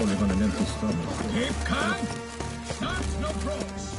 surely on an empty stomach. Keep calm. Start no pros.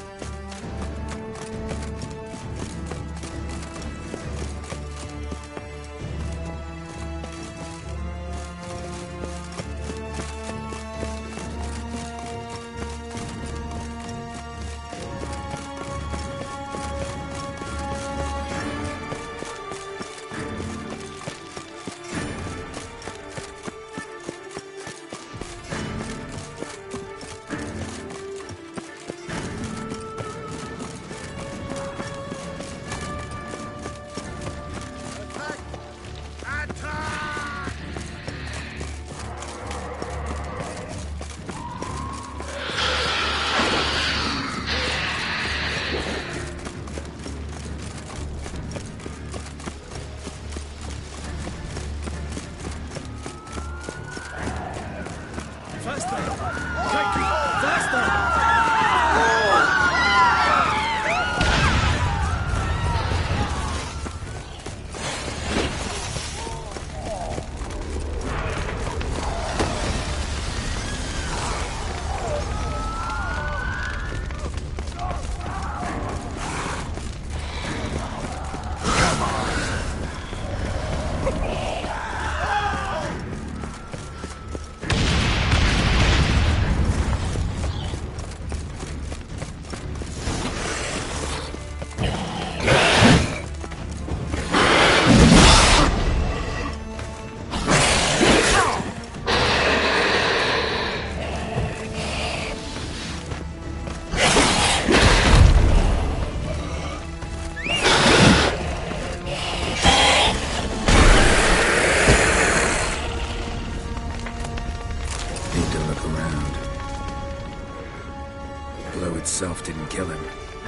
Itself didn't kill him.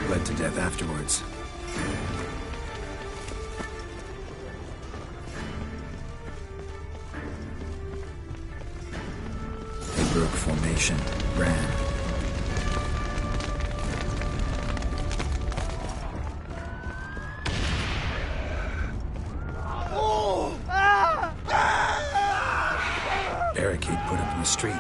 Bled to death afterwards. They broke formation, ran. Barricade put up in the street.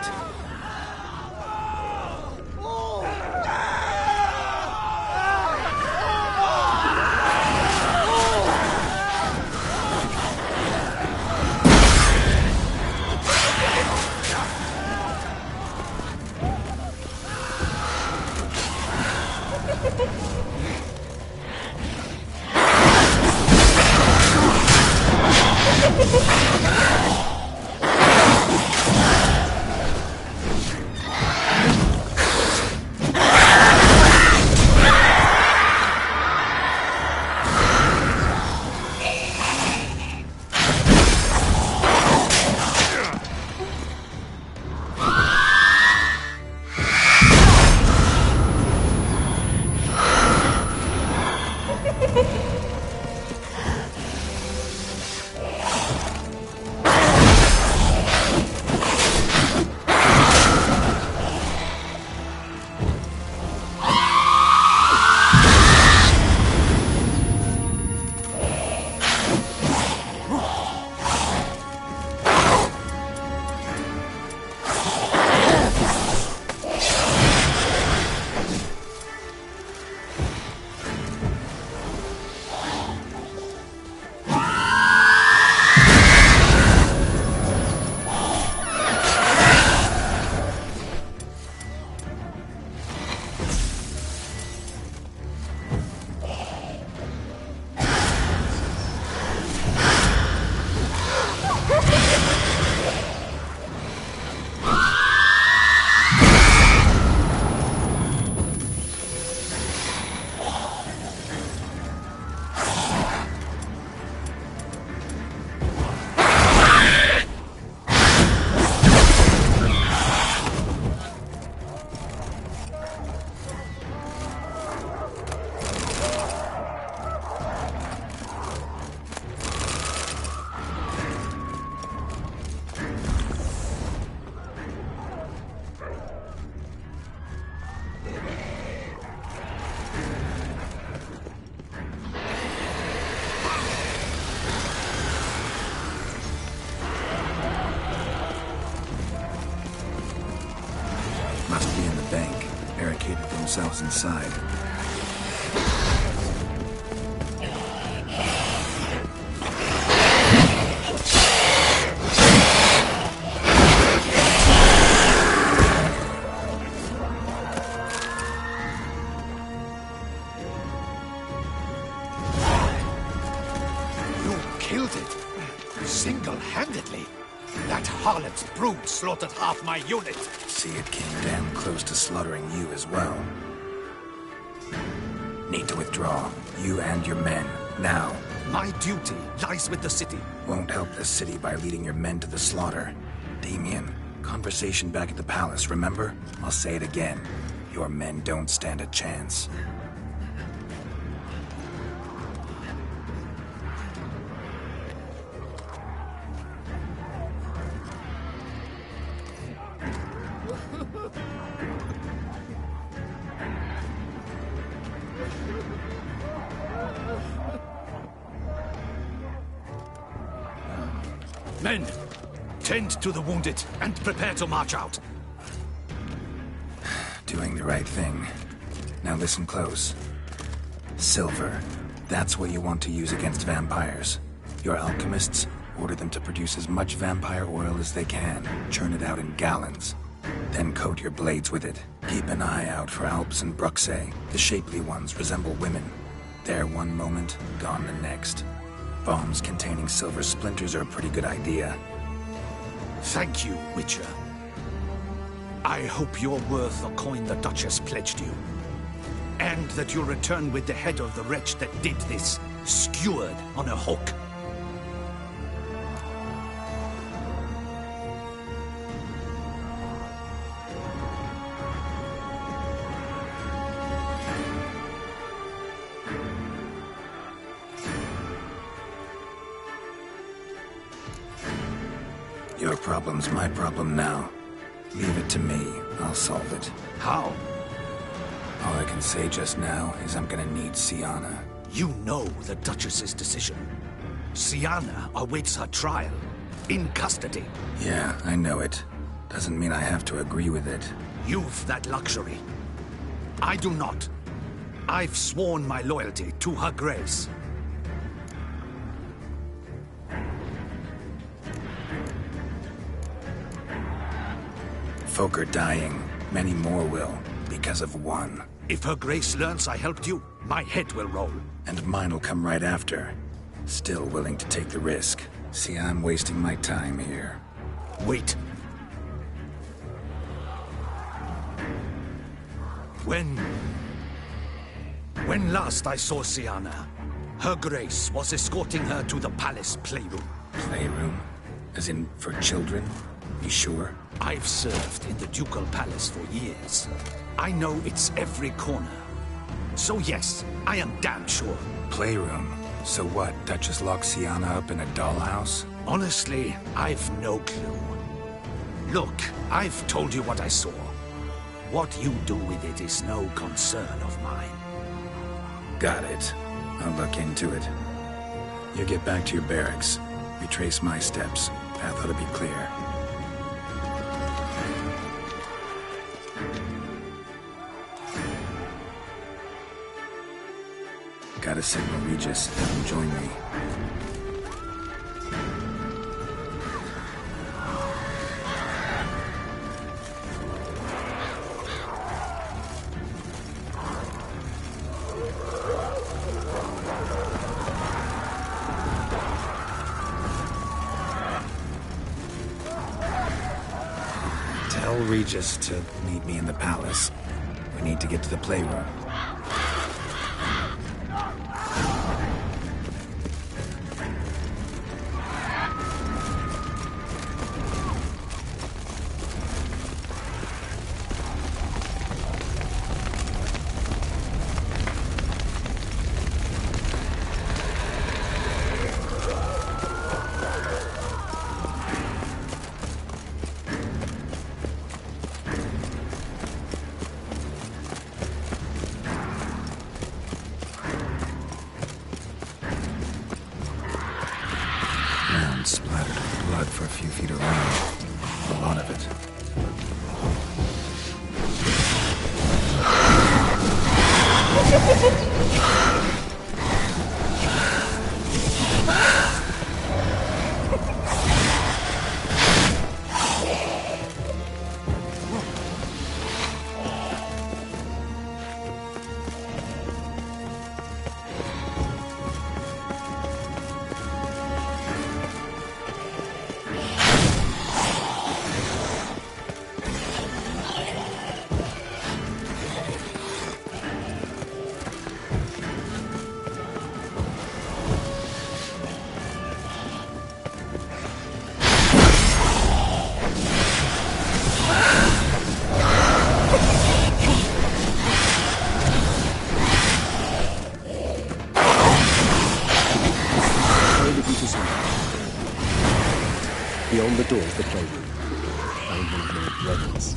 Must be in the bank. Barricaded themselves inside. Killed it. Single-handedly. That harlot's brood slaughtered half my unit. See, it came damn close to slaughtering you as well. Need to withdraw. You and your men. Now. My duty lies with the city. Won't help the city by leading your men to the slaughter. Damien, conversation back at the palace, remember? I'll say it again. Your men don't stand a chance. Men, tend to the wounded and prepare to march out. Doing the right thing. Now listen close. Silver. That's what you want to use against vampires. Your alchemists, order them to produce as much vampire oil as they can. Churn it out in gallons. Then coat your blades with it. Keep an eye out for Alps and Bruxae. The shapely ones resemble women. There one moment, gone the next. Bombs containing silver splinters are a pretty good idea. Thank you, Witcher. I hope you're worth the coin the Duchess pledged you. And that you'll return with the head of the wretch that did this, skewered on a hook. Your problem's my problem now. Leave it to me. I'll solve it. How? All I can say just now is I'm gonna need Syanna. You know the Duchess's decision. Syanna awaits her trial. In custody. Yeah, I know it. Doesn't mean I have to agree with it. You've that luxury. I do not. I've sworn my loyalty to Her Grace. Folk are dying. Many more will, because of one. If Her Grace learns I helped you, my head will roll. And mine will come right after. Still willing to take the risk. See, I'm wasting my time here. Wait. When last I saw Syanna, Her Grace was escorting her to the palace playroom. Playroom? As in, for children? You sure? I've served in the Ducal Palace for years. I know its every corner. So yes, I am damn sure. Playroom? So what, Duchess locked Syanna up in a dollhouse? Honestly, I've no clue. Look, I've told you what I saw. What you do with it is no concern of mine. Got it. I'll look into it. You get back to your barracks. Retrace my steps. Path ought to be clear. Gotta signal Regis. Have him join me. Tell Regis to meet me in the palace. We need to get to the playroom. door's the playroom. Found one of my brothers.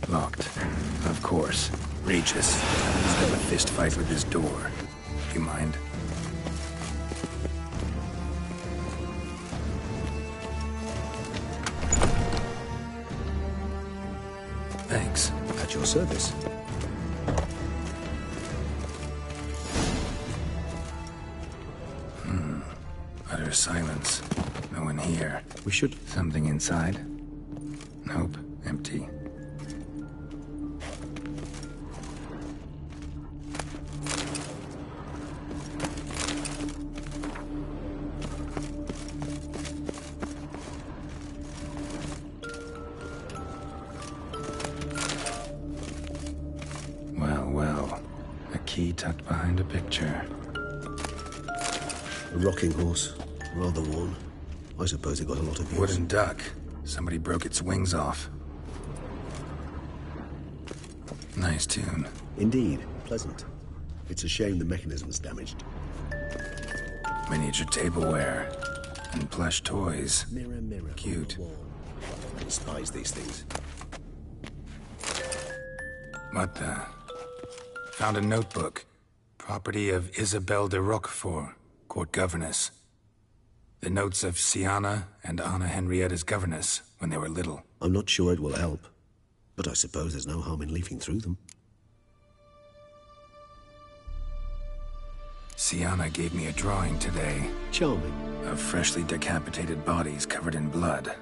Locked. Of course. Regis. He's got a fist fight with his door. You mind? Thanks. At your service. Utter silence. No one here. We should... Something inside? Nope. Empty. Well. A key tucked behind a picture. A rocking horse. Rather worn. I suppose it got a lot of use. Wooden duck. Somebody broke its wings off. Nice tune. Indeed. Pleasant. It's a shame the mechanism's damaged. Miniature tableware. And plush toys. Mirror, mirror. Cute. On the wall. I despise these things. What the? Found a notebook. Property of Isabelle de Roquefort, court governess. The notes of Siana and Anna Henrietta's governess when they were little. I'm not sure it will help, but I suppose there's no harm in leafing through them. Siana gave me a drawing today. Charming. Of freshly decapitated bodies covered in blood.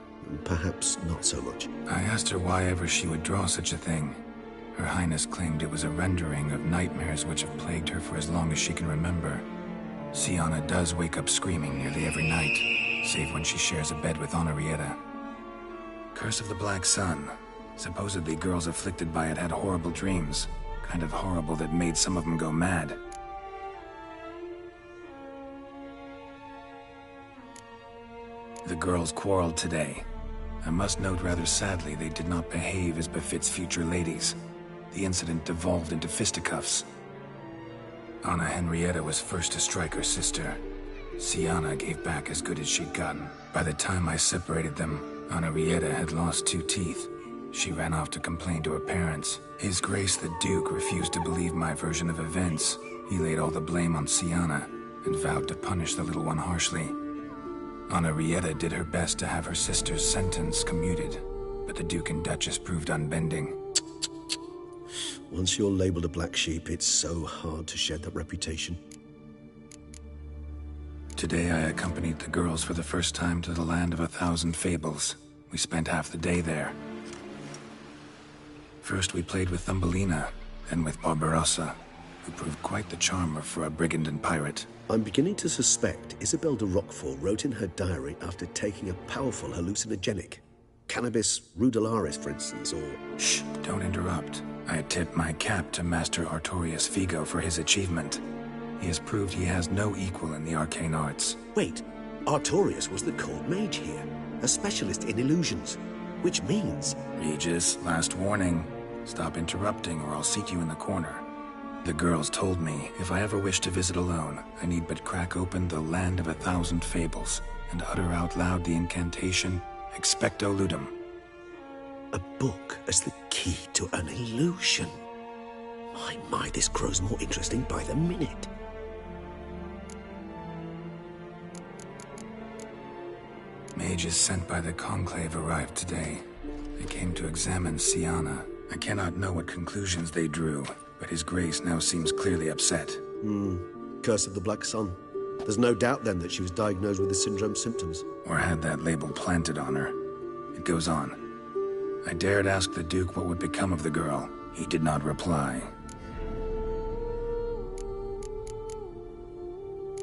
Perhaps not so much. I asked her why ever she would draw such a thing. Her Highness claimed it was a rendering of nightmares which have plagued her for as long as she can remember. Siana does wake up screaming nearly every night, save when she shares a bed with Henrietta. Curse of the Black Sun. Supposedly girls afflicted by it had horrible dreams. Kind of horrible that made some of them go mad. The girls quarreled today. I must note rather sadly they did not behave as befits future ladies. The incident devolved into fisticuffs. Anna Henrietta was first to strike her sister. Siana gave back as good as she'd gotten. By the time I separated them, Henrietta had lost 2 teeth. She ran off to complain to her parents. His Grace the Duke refused to believe my version of events. He laid all the blame on Siana and vowed to punish the little one harshly. Henrietta did her best to have her sister's sentence commuted, but the Duke and Duchess proved unbending. Once you're labeled a black sheep, it's so hard to shed that reputation. Today I accompanied the girls for the first time to the land of 1,000 fables. We spent half the day there. First we played with Thumbelina, then with Barbarossa, who proved quite the charmer for a brigand and pirate. I'm beginning to suspect Isabelle de Roquefort wrote in her diary after taking a powerful hallucinogenic. Cannabis rudelaris, for instance, or... Shh, don't interrupt. I tip my cap to Master Artorius Figo for his achievement. He has proved he has no equal in the arcane arts. Wait, Artorius was the court mage here, a specialist in illusions, which means... Regis, last warning. Stop interrupting or I'll seat you in the corner. The girls told me if I ever wish to visit alone, I need but crack open the Land of 1,000 Fables and utter out loud the incantation, Expecto Ludum. A book as the key to an illusion. My, this grows more interesting by the minute. Mages sent by the Conclave arrived today. They came to examine Siana. I cannot know what conclusions they drew, but His Grace now seems clearly upset. Curse of the Black Sun. There's no doubt then that she was diagnosed with the syndrome symptoms. Or had that label planted on her. It goes on. I dared ask the Duke what would become of the girl. He did not reply.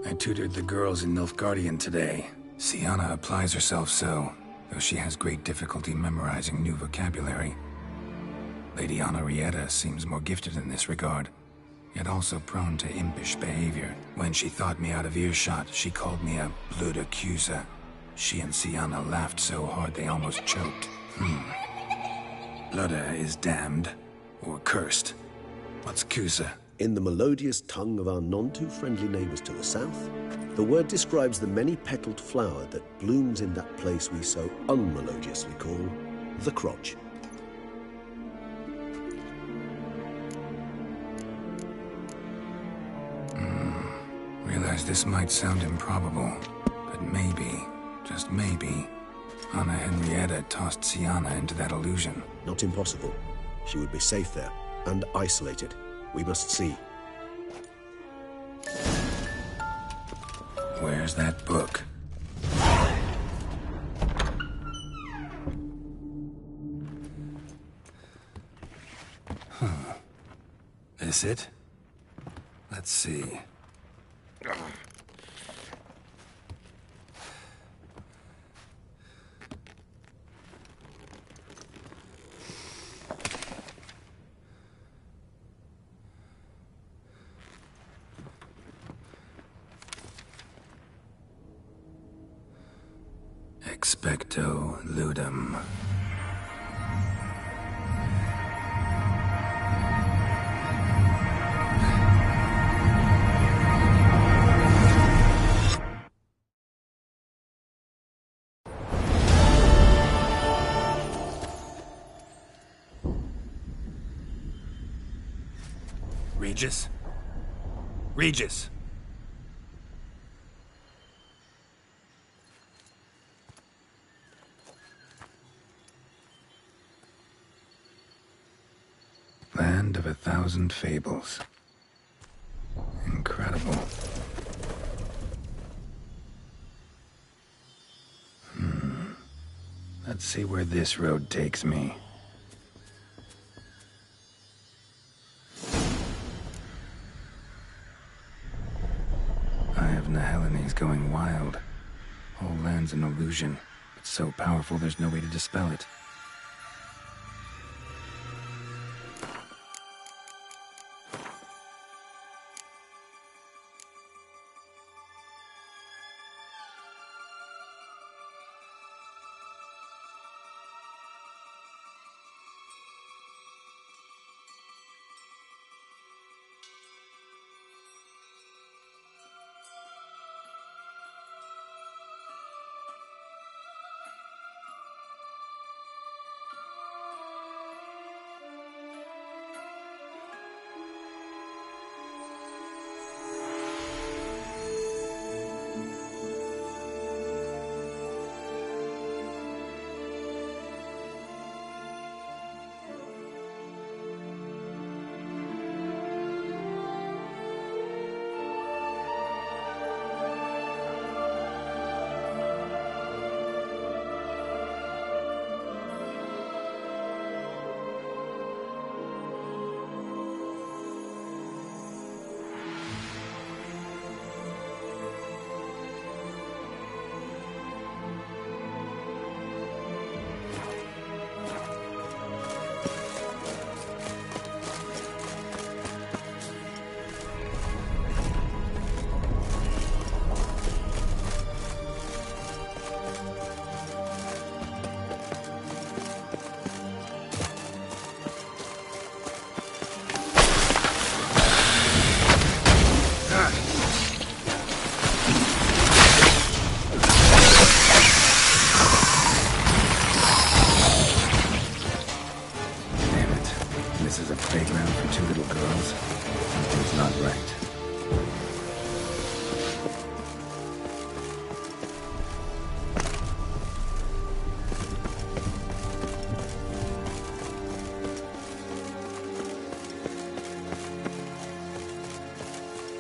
I tutored the girls in Nilfgaardian today. Sienna applies herself so, though she has great difficulty memorizing new vocabulary. Lady Henrietta seems more gifted in this regard, yet also prone to impish behavior. When she thought me out of earshot, she called me a blood accuser. She and Sienna laughed so hard they almost choked. Ludda is damned, or cursed. What's Cusa? In the melodious tongue of our none-too-friendly neighbors to the south, the word describes the many-petaled flower that blooms in that place we so unmelodiously call the crotch. Realize this might sound improbable, but maybe, just maybe, Anna Henrietta tossed Sienna into that illusion. Not impossible. She would be safe there, and isolated. We must see. Where's that book? This it? Let's see. Expecto Ludum. Regis? Regis! Land of 1,000 fables. Incredible. Let's see where this road takes me. Eye of Nehelene is going wild. Whole land's an illusion. It's so powerful there's no way to dispel it.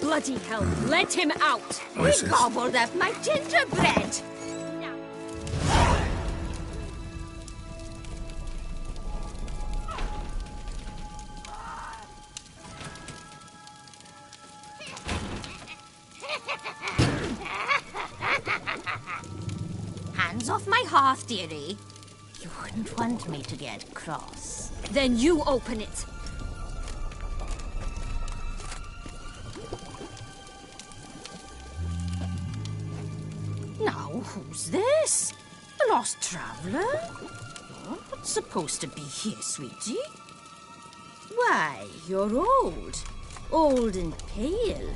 Bloody hell, let him out! Voices. He gobbled up my gingerbread! off, dearie. You wouldn't want me to get cross. Then you open it. Now, who's this? A lost traveler? You're not supposed to be here, sweetie. Why, you're old. Old and pale.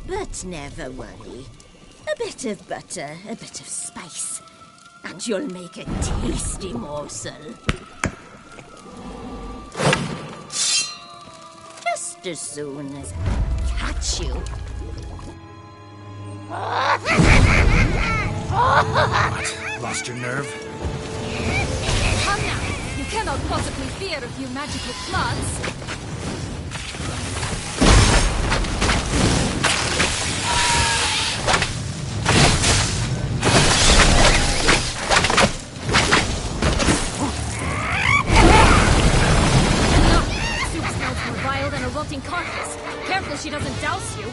But never worry. A bit of butter, a bit of spice, and you'll make a tasty morsel. Just as soon as I catch you. What? Lost your nerve? Come now. You cannot possibly fear a few magical floods. Rotting carcass. Careful she doesn't douse you.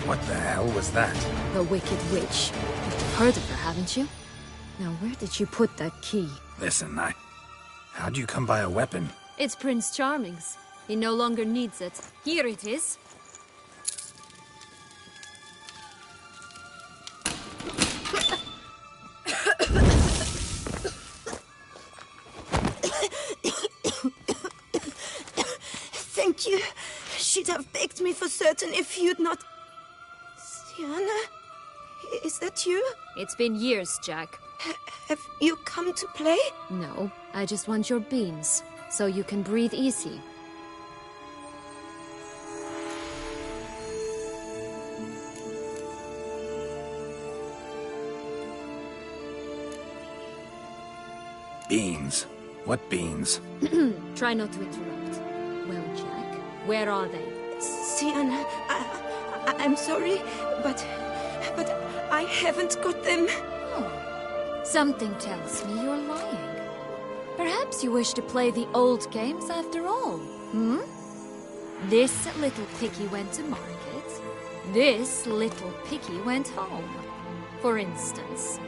What the hell was that? The Wicked Witch. You've heard of her, haven't you? Now, where did you put that key? Listen, how'd you come by a weapon? It's Prince Charming's. He no longer needs it. Here it is. Thank you. She'd have baked me for certain if you'd not... Sienna? Is that you? It's been years, Jack. Have you come to play? No, I just want your beans, so you can breathe easy. Beans? What beans? Try not to interrupt. Well, Jack, where are they? Sienna, I'm sorry, but I haven't got them. Oh, something tells me you're lying. Perhaps you wish to play the old games after all, hmm? This little piggy went to market. This little piggy went home, for instance.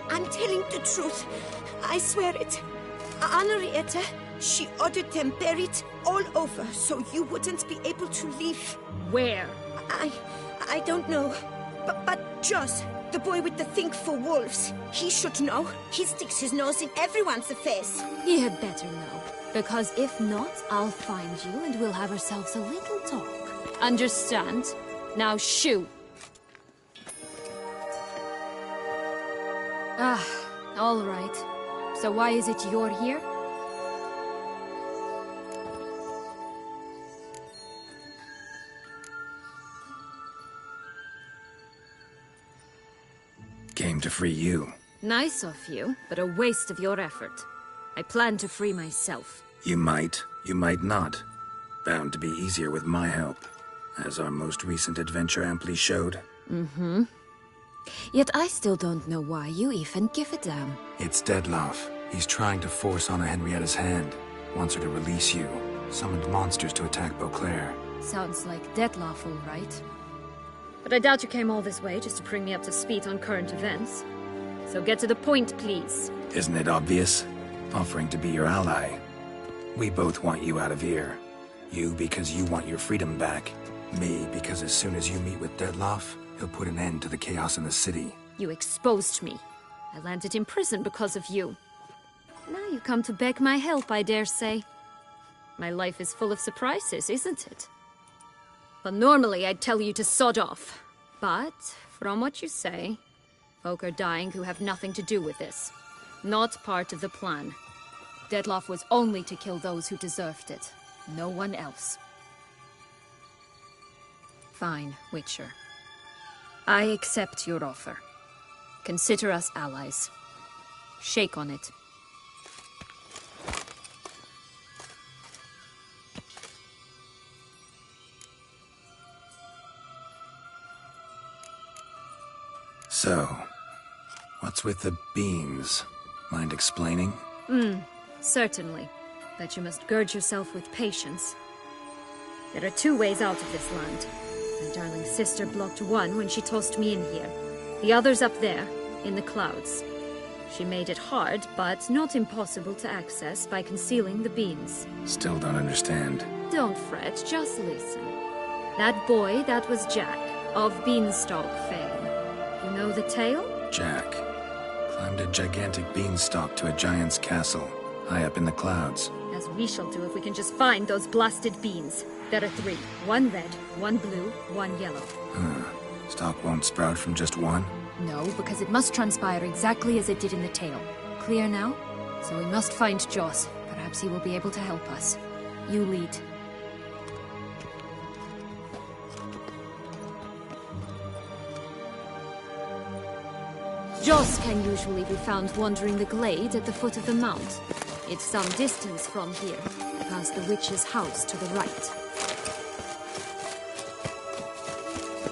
I'm telling the truth. I swear it. Henrietta, she ordered them buried all over so you wouldn't be able to leave. Where? I don't know. But Joss, the boy with the thing for wolves, he should know. He sticks his nose in everyone's affairs. He had better know. Because if not, I'll find you and we'll have ourselves a little talk. Understand? Now shoo! Ah, all right. So why is it you're here? Came to free you. Nice of you, but a waste of your effort. I plan to free myself. You might not. Bound to be easier with my help, as our most recent adventure amply showed. Mm-hmm. Yet I still don't know why you even give a damn. It's Dettlaff. He's trying to force Anna Henrietta's hand. Wants her to release you. Summoned monsters to attack Beauclair. Sounds like Dettlaff, all right. But I doubt you came all this way just to bring me up to speed on current events. So get to the point, please. Isn't it obvious? Offering to be your ally. We both want you out of here. You because you want your freedom back. Me because as soon as you meet with Dettlaff, he'll put an end to the chaos in the city. You exposed me. I landed in prison because of you. Now you come to beg my help, I dare say. My life is full of surprises, isn't it? But normally I'd tell you to sod off. But, from what you say, folk are dying who have nothing to do with this. Not part of the plan. Dettlaff was only to kill those who deserved it. No one else. Fine, Witcher. I accept your offer. Consider us allies. Shake on it. So, what's with the beans? Mind explaining? Certainly. But you must gird yourself with patience. There are two ways out of this land. My darling sister blocked one when she tossed me in here. The other's up there, in the clouds. She made it hard, but not impossible to access by concealing the beans. Still don't understand. Don't fret, just listen. That boy, that was Jack, of Beanstalk fame. You know the tale? Jack climbed a gigantic beanstalk to a giant's castle, high up in the clouds. As we shall do if we can just find those blasted beans. There are 3. 1 red, 1 blue, 1 yellow. Stalk won't sprout from just one? No, because it must transpire exactly as it did in the tale. Clear now? So we must find Joss. Perhaps he will be able to help us. You lead. Joss can usually be found wandering the glade at the foot of the mount. It's some distance from here, past the witch's house to the right.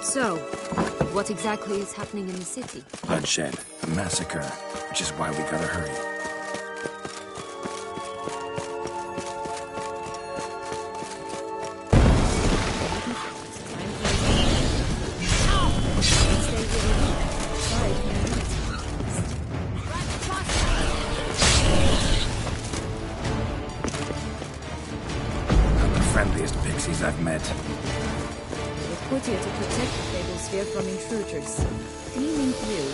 So, what exactly is happening in the city? Bloodshed, a massacre, which is why we gotta hurry. Friendliest pixies I've met. We're put here to protect the Fable Sphere from intruders. Meaning you.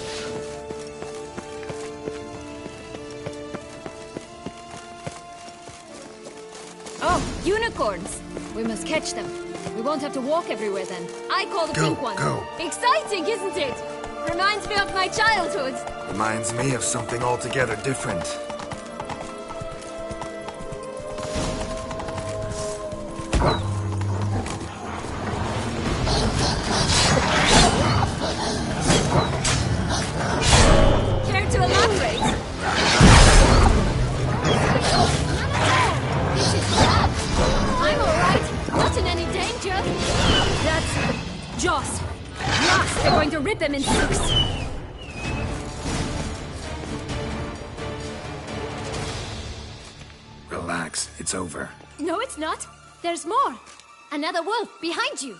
Oh, unicorns! We must catch them. We won't have to walk everywhere then. I call the pink one. Go. Exciting, isn't it? Reminds me of my childhood. Reminds me of something altogether different. Care to elaborate? them in 6. Relax, it's over. No, it's not. There's more. Another wolf behind you.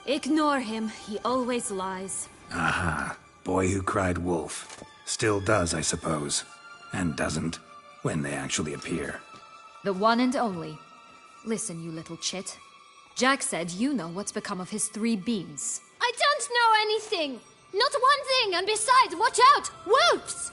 Ignore him. He always lies. Aha. Boy who cried wolf. Still does, I suppose. And doesn't, when they actually appear. The one and only. Listen, you little chit. Jack said you know what's become of his 3 beans. I don't know anything! Not one thing, and besides, watch out! Wolves!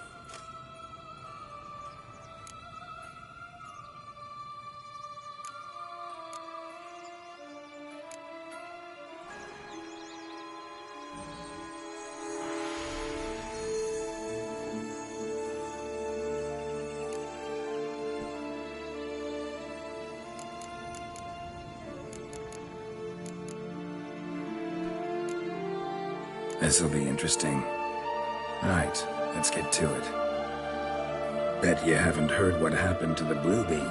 This'll be interesting. Right, let's get to it. Bet you haven't heard what happened to the blue beam.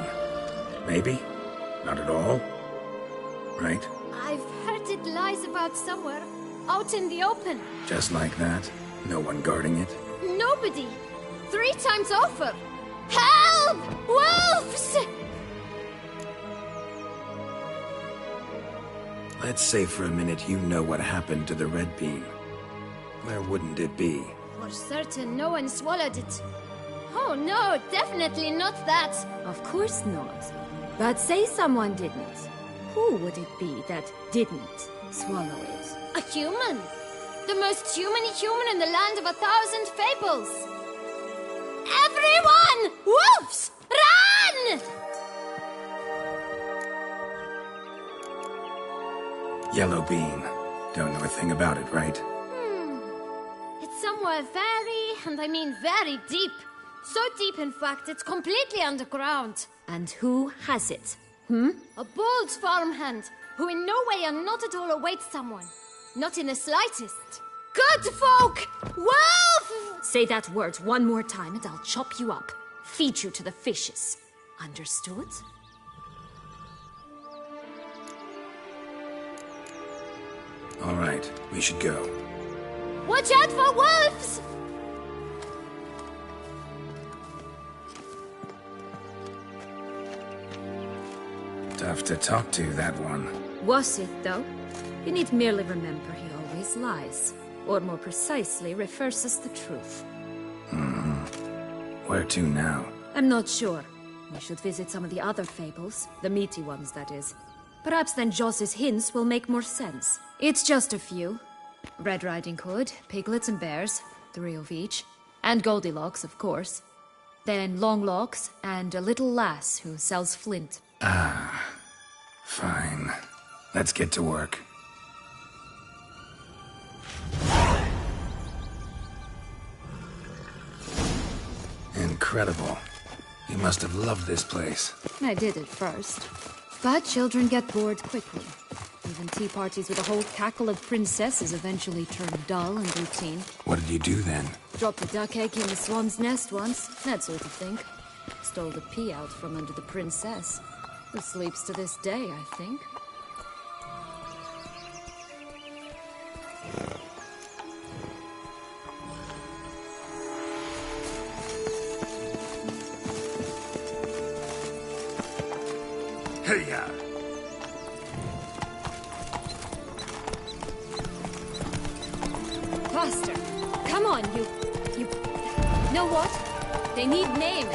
Maybe? Not at all? Right? I've heard it lies about somewhere. Out in the open. Just like that? No one guarding it? Nobody. 3 times over. Help! Wolves! Let's say for a minute you know what happened to the red beam. Where wouldn't it be? For certain, no one swallowed it. Oh no, definitely not that. Of course not. But say someone didn't. Who would it be that didn't swallow it? A human. The most human in the land of 1,000 fables. Everyone! Wolves! Run! Yellow beam. Don't know a thing about it, right? It's somewhere very, and I mean very deep. So deep, in fact, it's completely underground. And who has it? A bold farmhand, who in no way and not at all awaits someone. Not in the slightest. Good folk! Wolf! Say that word one more time and I'll chop you up. Feed you to the fishes. Understood? All right, we should go. Watch out for wolves! Tough to talk to, that one. Was it, though? You need merely remember he always lies. Or more precisely, refers us the truth. Where to now? I'm not sure. We should visit some of the other fables. The meaty ones, that is. Perhaps then Joss's hints will make more sense. It's just a few. Red Riding Hood, piglets and bears, 3 of each. And Goldilocks, of course. Then Longlocks, and a little lass who sells flint. Fine. Let's get to work. Incredible. You must have loved this place. I did at first. But children get bored quickly. Even tea parties with a whole cackle of princesses eventually turn dull and routine. What did you do then? Dropped a duck egg in the swan's nest once, that sort of thing. Stole the pea out from under the princess. Who sleeps to this day, I think. Hey-ya! Faster! Come on, you... Know what? They need names.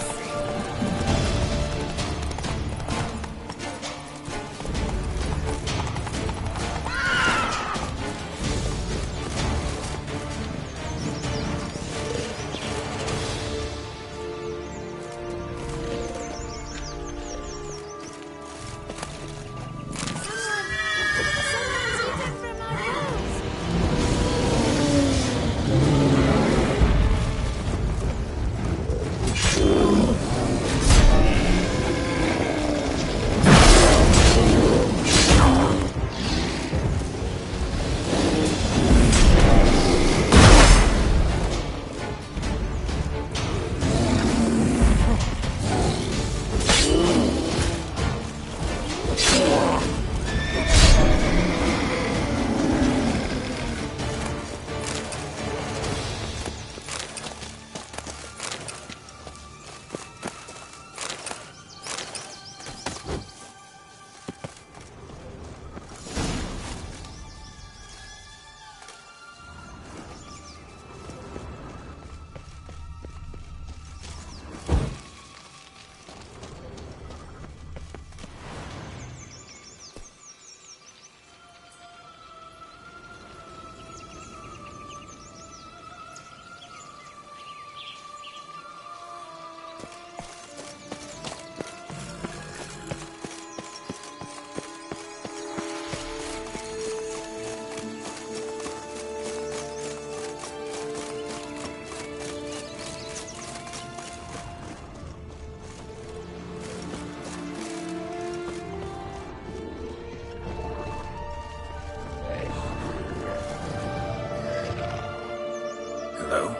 Hello?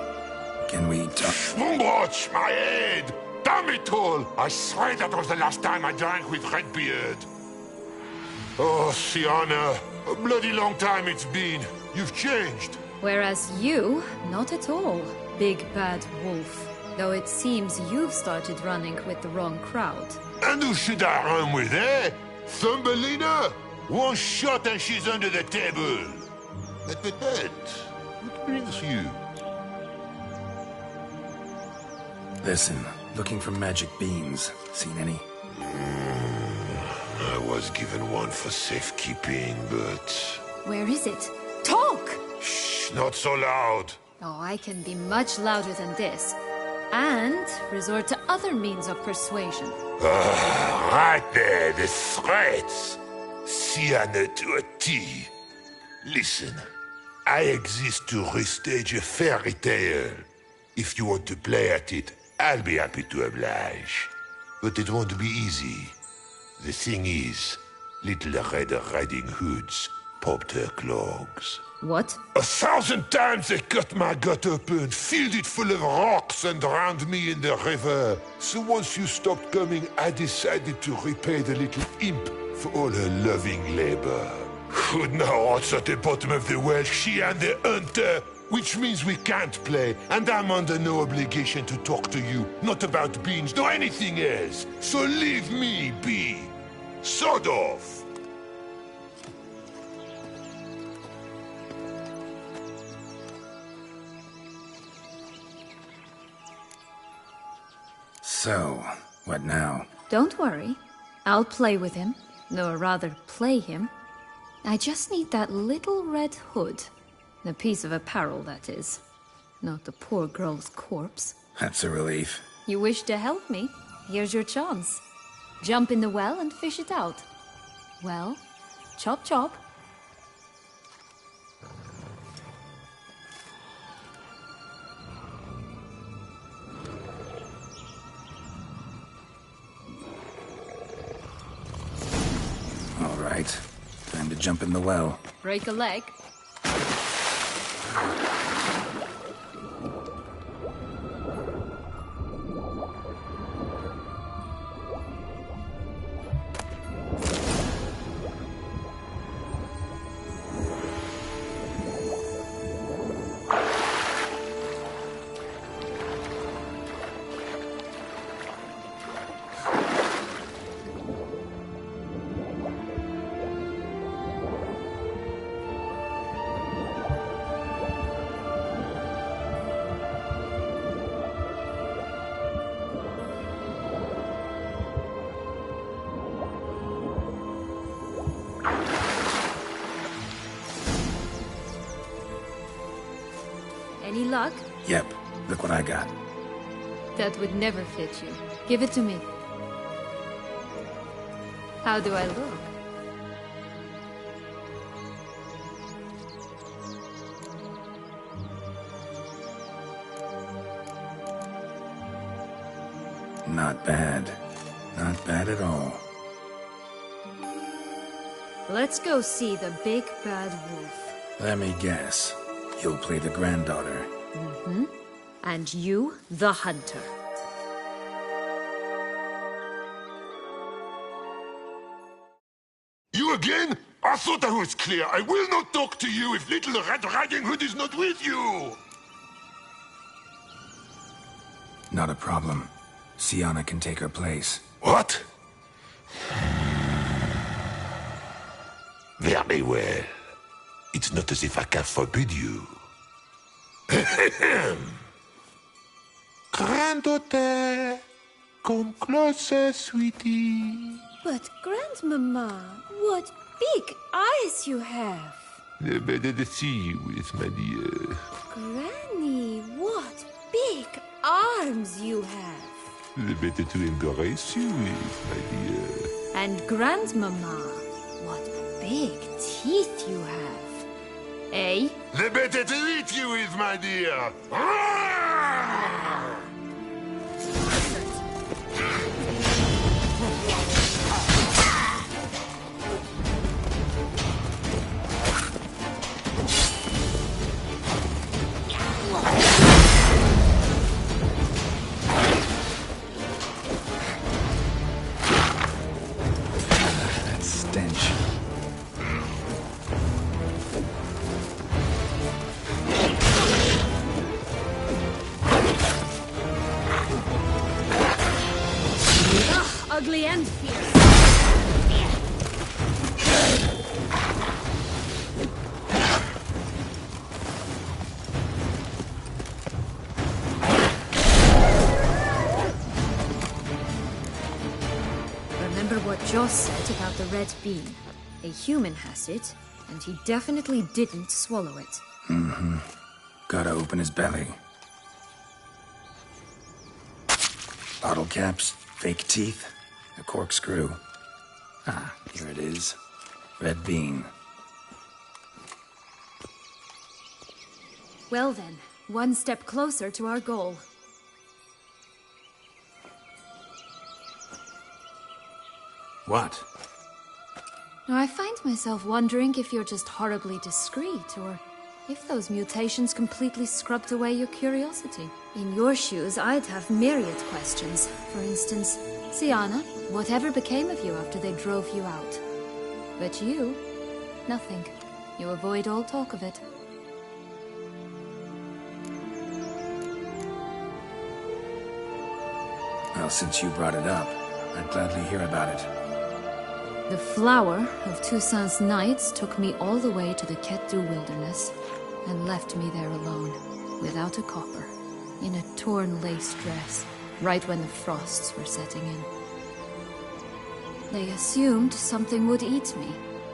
Can we talk? Watch my head! Damn it all! I swear that was the last time I drank with Redbeard. Oh, Sienna, a bloody long time it's been. You've changed. Whereas you, not at all, big bad wolf. Though it seems you've started running with the wrong crowd. And who should I run with, eh? Thumbelina? One shot and she's under the table. But, what brings you? Listen, looking for magic beans. Seen any? I was given one for safekeeping, but... Where is it? Talk! Shh, not so loud. Oh, I can be much louder than this. And resort to other means of persuasion. Right there, the threats. Sienna to a T. Listen, I exist to restage a fairy tale. If you want to play at it, I'll be happy to oblige. But it won't be easy. The thing is, Little Red Riding Hoods popped her clogs. What? 1,000 times they cut my gut open, filled it full of rocks and drowned me in the river. So once you stopped coming, I decided to repay the little imp for all her loving labor. Who now what's at the bottom of the well, she and the hunter, which means we can't play, and I'm under no obligation to talk to you, not about beans, nor anything else. So leave me be. Sod off. So, what now? Don't worry. I'll play with him. Or rather, play him. I just need that little red hood. A piece of apparel, that is. Not the poor girl's corpse. That's a relief. You wish to help me? Here's your chance. Jump in the well and fish it out. Well, chop chop. All right. Time to jump in the well. Break a leg. Any luck? Yep. Look what I got. That would never fit you. Give it to me. How do I look? Not bad. Not bad at all. Let's go see the big bad wolf. Let me guess. You'll play the granddaughter. Mm-hmm. And you, the hunter. You again? I thought I was clear. I will not talk to you if Little Red Riding Hood is not with you. Not a problem. Sienna can take her place. What? Very well. It's not as if I can forbid you. Granddaughter, come closer, sweetie. But, Grandmama, what big eyes you have. The better to see you with, my dear. Granny, what big arms you have. The better to embrace you with, my dear. And Grandmama, what big teeth you have. Eh? The better to eat you with, my dear. end here. Remember what Joss said about the red bean. A human has it, and he definitely didn't swallow it. Mm-hmm. Gotta open his belly. Bottle caps, fake teeth, a corkscrew. Ah, here it is. Red bean. Well then, one step closer to our goal. What? I find myself wondering if you're just horribly discreet, or if those mutations completely scrubbed away your curiosity. In your shoes, I'd have myriad questions. For instance, Syanna, whatever became of you after they drove you out? But you, nothing. You avoid all talk of it. Well, since you brought it up, I'd gladly hear about it. The flower of Toussaint's Knights took me all the way to the Ketdu wilderness and left me there alone, without a copper, in a torn lace dress, right when the frosts were setting in. They assumed something would eat me,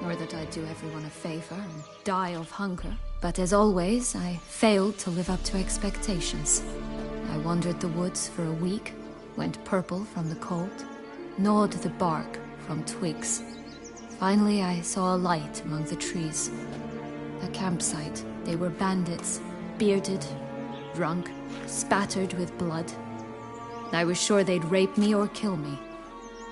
or that I'd do everyone a favor and die of hunger. But as always, I failed to live up to expectations. I wandered the woods for a week, went purple from the cold, gnawed the bark from twigs. Finally, I saw a light among the trees. A campsite. They were bandits, bearded, drunk, spattered with blood. I was sure they'd rape me or kill me,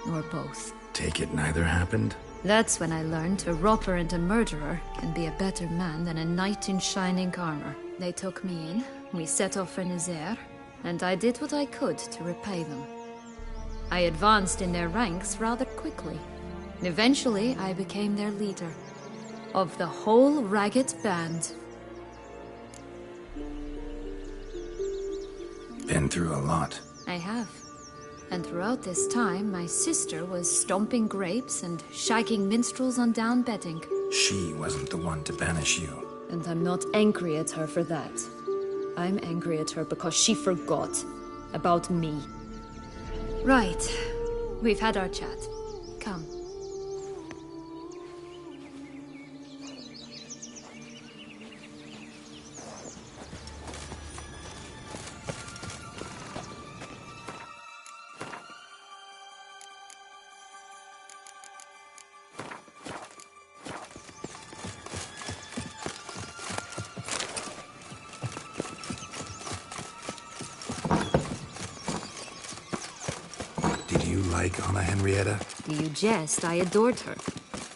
or both. Take it neither happened? That's when I learned a robber and a murderer can be a better man than a knight in shining armor. They took me in, we set off for Nazaire, and I did what I could to repay them. I advanced in their ranks rather quickly. Eventually, I became their leader. Of the whole ragged band. Been through a lot. I have. And throughout this time, my sister was stomping grapes and shagging minstrels on down bedding. She wasn't the one to banish you. And I'm not angry at her for that. I'm angry at her because she forgot about me. Right. We've had our chat. Come. Like Anna Henrietta? Do you jest? I adored her.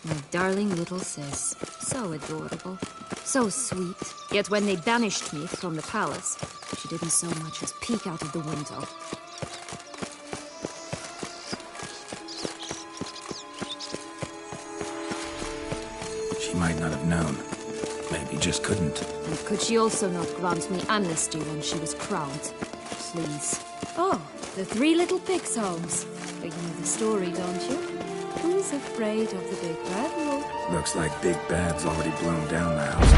My darling little sis. So adorable. So sweet. Yet when they banished me from the palace, she didn't so much as peek out of the window. She might not have known. Maybe just couldn't. And could she also not grant me amnesty when she was crowned? Please. Oh, the Three Little Pigs homes. But you know the story, don't you? Who's afraid of the Big Bad Wolf? Looks like Big Bad's already blown down the houses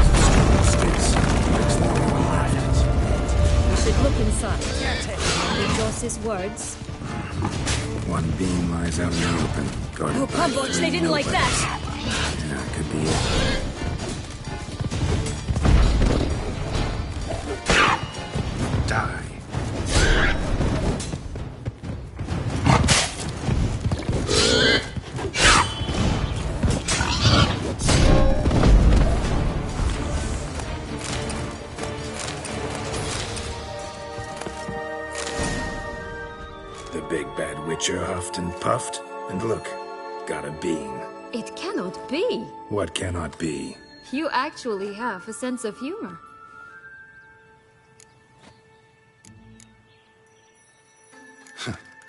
of sticks. Looks like they were left. We should look inside. Remember Joss's words. One beam lies out in the open. Guarded by Pudwatch, they didn't like that! Yeah, could be it. Die. The big bad witcher huffed and puffed, and look, got a bean. It cannot be! What cannot be? You actually have a sense of humor.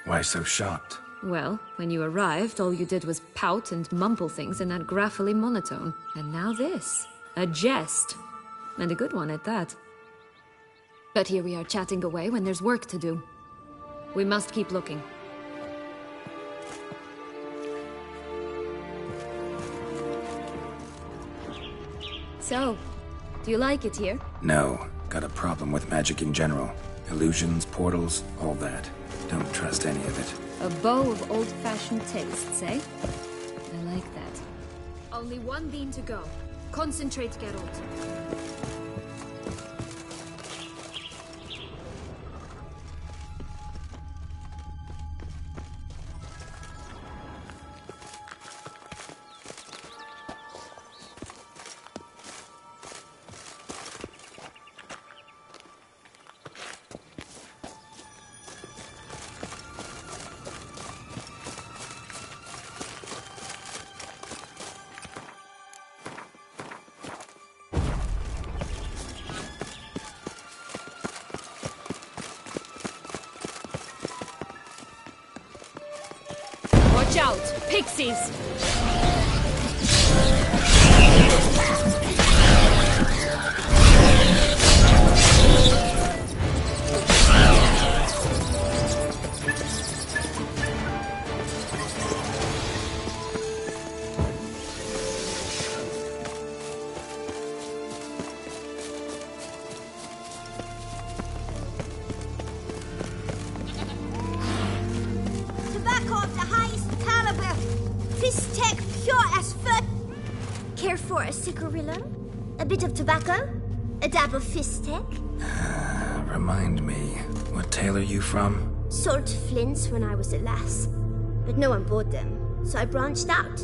Why so shocked? Well, when you arrived, all you did was pout and mumble things in that graphically monotone. And now this. A jest. And a good one at that. But here we are chatting away when there's work to do. We must keep looking. So, do you like it here? No. Got a problem with magic in general. Illusions, portals, all that. Don't trust any of it. A bow of old-fashioned tastes, eh? I like that. Only one bean to go. Concentrate, Geralt. Watch out! Pixies! Tobacco of the highest caliber. Fistech pure as foot. Care for a cigarillo? A bit of tobacco? A dab of Fistech? Remind me, what tale are you from? Sold flints when I was a lass. But no one bought them, so I branched out.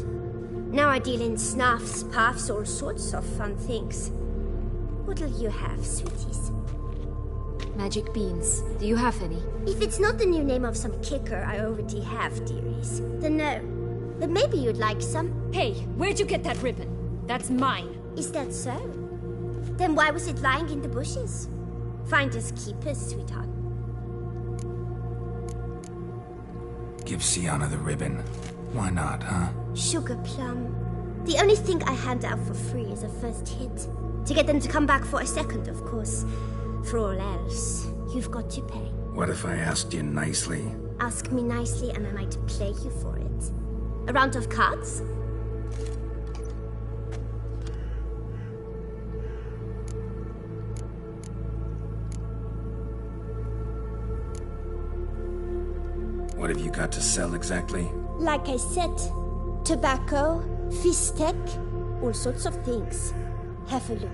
Now I deal in snuffs, puffs, all sorts of fun things. What'll you have, sweeties? Magic beans. Do you have any? If it's not the new name of some kicker I already have, dearies, then no. But maybe you'd like some. Hey, where'd you get that ribbon? That's mine. Is that so? Then why was it lying in the bushes? Finders keepers, sweetheart. Give Sienna the ribbon. Why not, huh? Sugar plum. The only thing I hand out for free is a first hit. To get them to come back for a second, of course. For all else, you've got to pay. What if I asked you nicely? Ask me nicely and I might play you for it. A round of cards? What have you got to sell exactly? Like I said, tobacco, Fistech, all sorts of things. Have a look.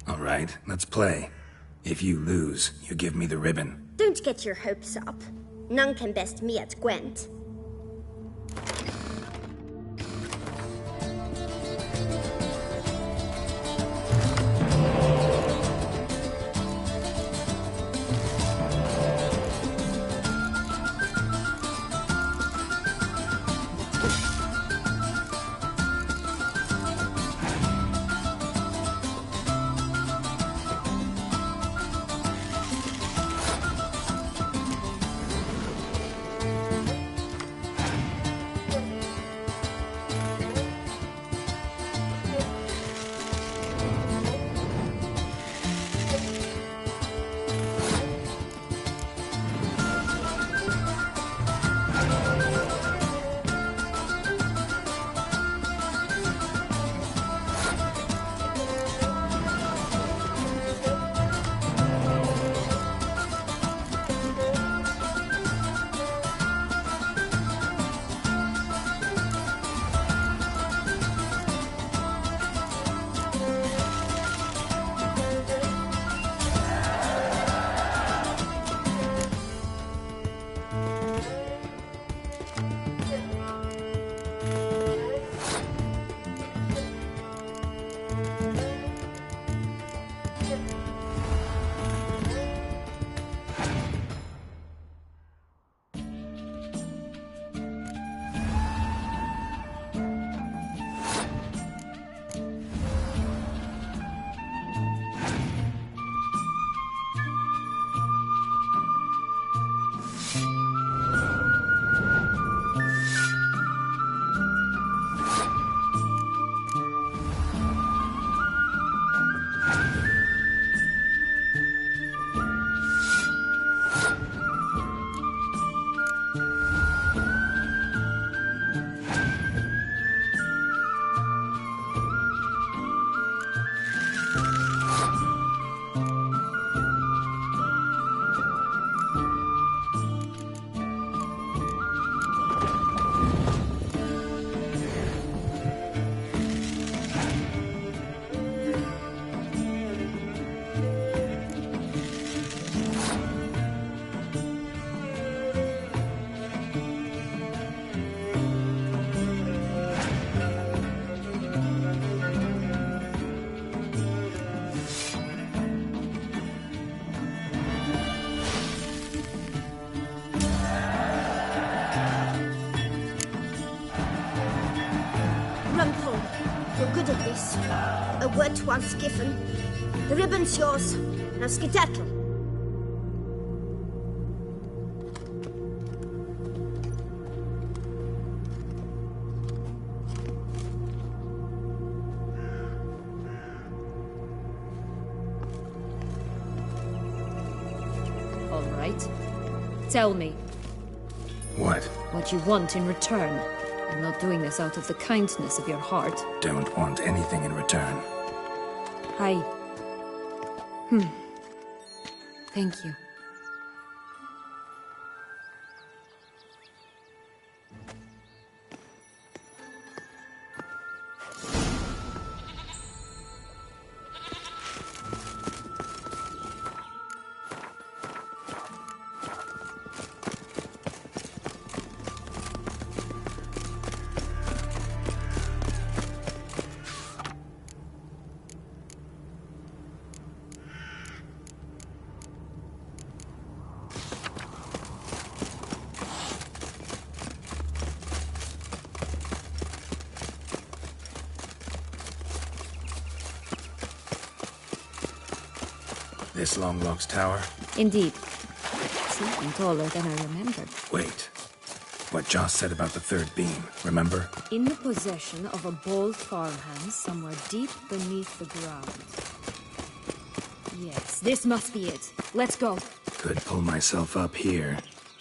All right, let's play. If you lose, you give me the ribbon. Don't get your hopes up. None can best me at Gwent. word once given. The ribbon's yours. Now skedaddle. All right. Tell me. What? What you want in return. I'm not doing this out of the kindness of your heart. Don't want anything in return. Thank you. This Longlock's tower? Indeed. It's even taller than I remembered. Wait. What Joss said about the third beam, remember? In the possession of a bold farmhand somewhere deep beneath the ground. Yes, this must be it. Let's go. Could pull myself up here,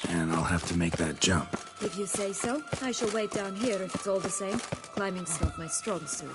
and I'll have to make that jump. If you say so, I shall wait down here if it's all the same. Climbing's not my strong suit.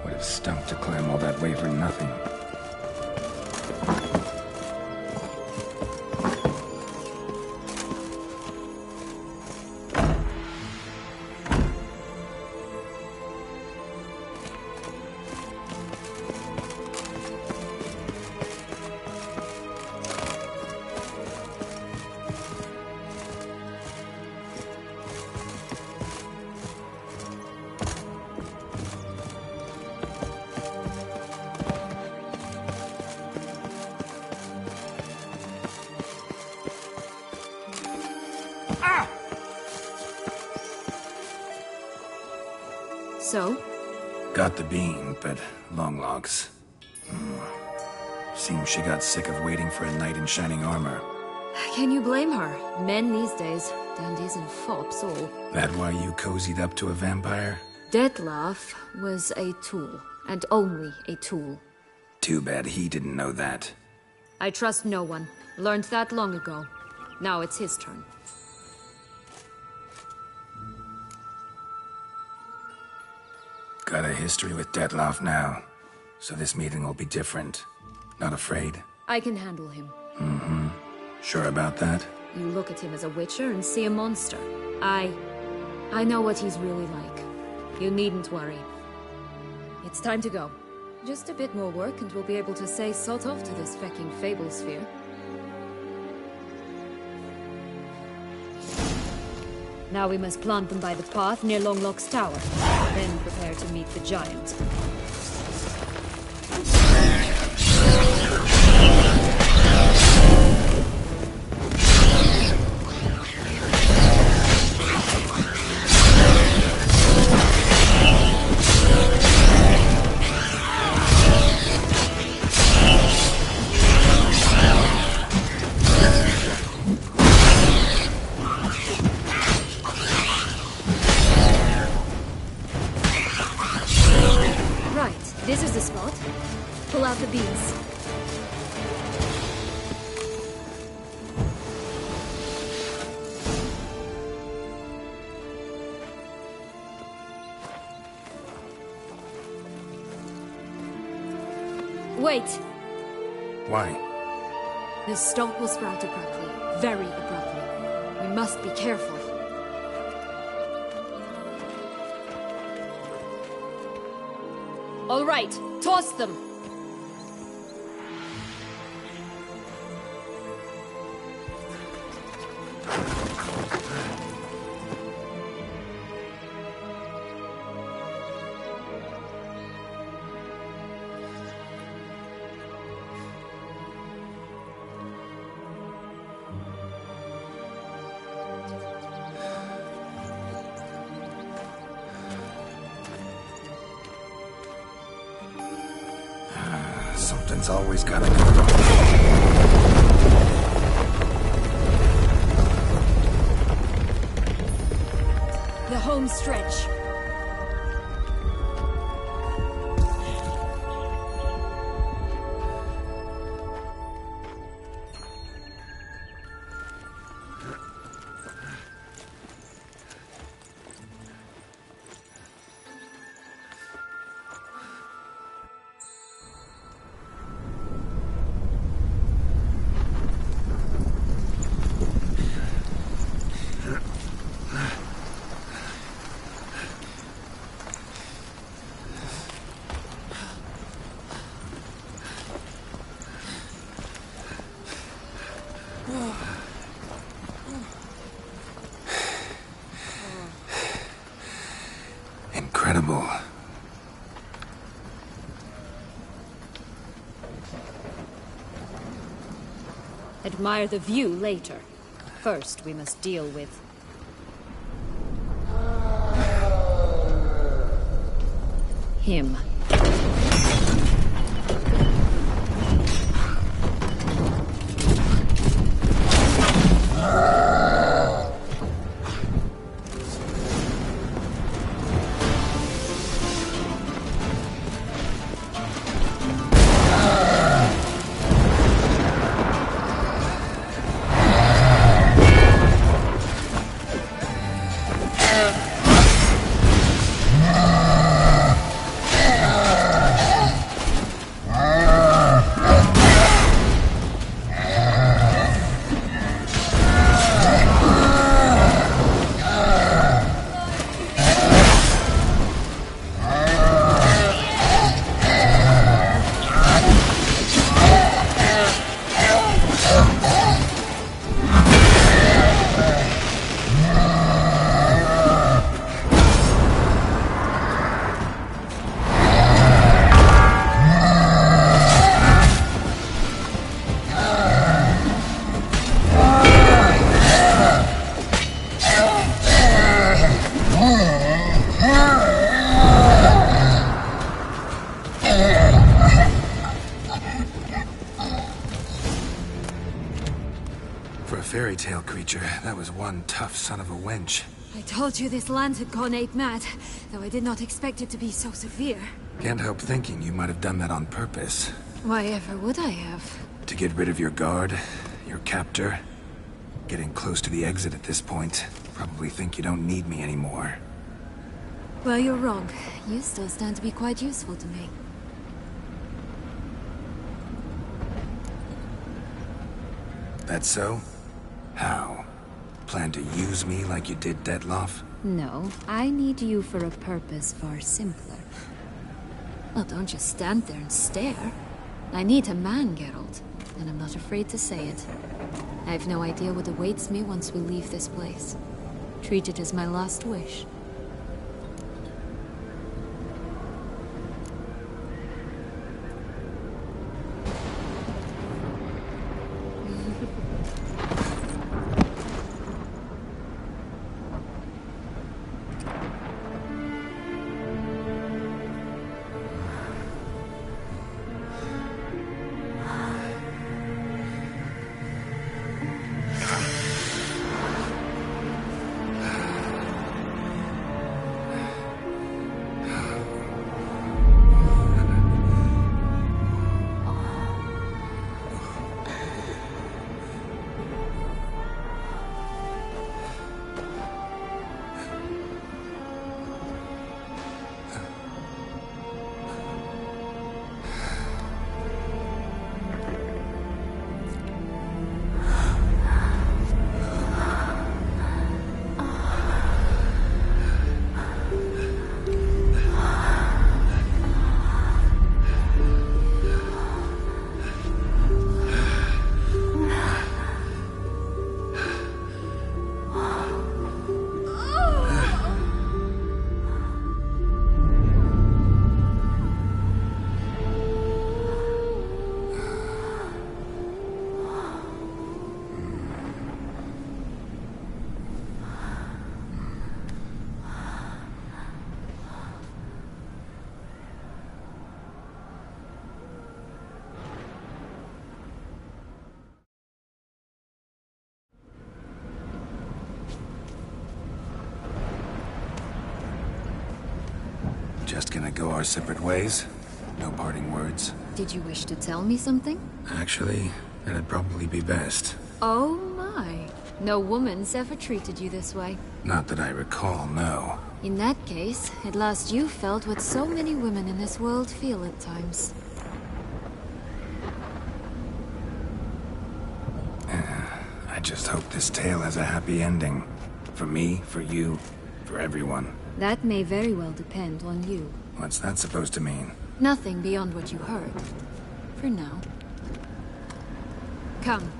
Would have stunk to climb all that way for nothing. So? Got the beam, but Longlocks. Seems she got sick of waiting for a knight in shining armor. Can you blame her? Men these days, dandies and fops all. That why you cozied up to a vampire? Dettlaff was a tool, and only a tool. Too bad he didn't know that. I trust no one. Learned that long ago. Now it's his turn. Got a history with Dettlaff now, so this meeting will be different. Not afraid? I can handle him. Mm-hmm. Sure about that? You look at him as a witcher and see a monster. I know what he's really like. You needn't worry. It's time to go. Just a bit more work and we'll be able to say sod off to this fecking fable sphere. Now we must plant them by the path near Longlock's tower. Then prepare to meet the giant. This is the spot. Pull out the beams. Wait! Why? The stalk will sprout abruptly. Very abruptly. We must be careful. All right, toss them! Something's always gotta go wrong. The home stretch. Incredible. Admire the view later. First, we must deal with... him. For a fairy tale creature, that was one tough son of a wench. I told you this land had gone ape mad, though I did not expect it to be so severe. Can't help thinking you might have done that on purpose. Why ever would I have? To get rid of your guard, your captor. Getting close to the exit at this point. Probably think you don't need me anymore. Well, you're wrong. You still stand to be quite useful to me. That so? How? Plan to use me like you did Detloff? No, I need you for a purpose far simpler. Well, don't just stand there and stare. I need a man, Geralt, and I'm not afraid to say it. I have no idea what awaits me once we leave this place. Treat it as my last wish. Just gonna go our separate ways? No parting words? Did you wish to tell me something? Actually, that'd probably be best. Oh my. No woman's ever treated you this way. Not that I recall, no. In that case, at last you felt what so many women in this world feel at times. I just hope this tale has a happy ending. For me, for you, for everyone. That may very well depend on you. What's that supposed to mean? Nothing beyond what you heard. For now. Come.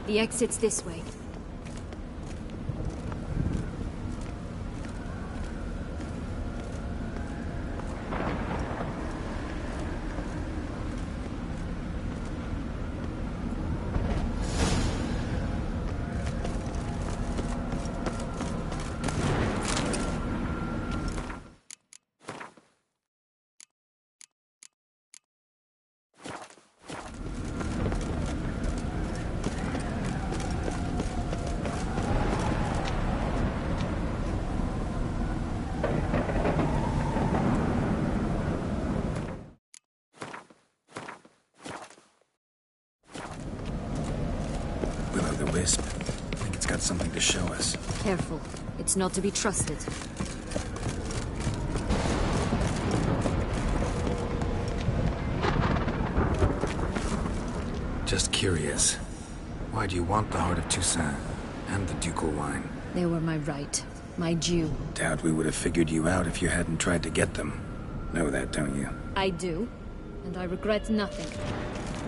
The exit's this way. Will-o'-the-wisp. I think it's got something to show us. Careful. It's not to be trusted. Just curious. Why do you want the Heart of Toussaint and the ducal wine? They were my right. My due. Doubt we would have figured you out if you hadn't tried to get them. Know that, don't you? I do. And I regret nothing.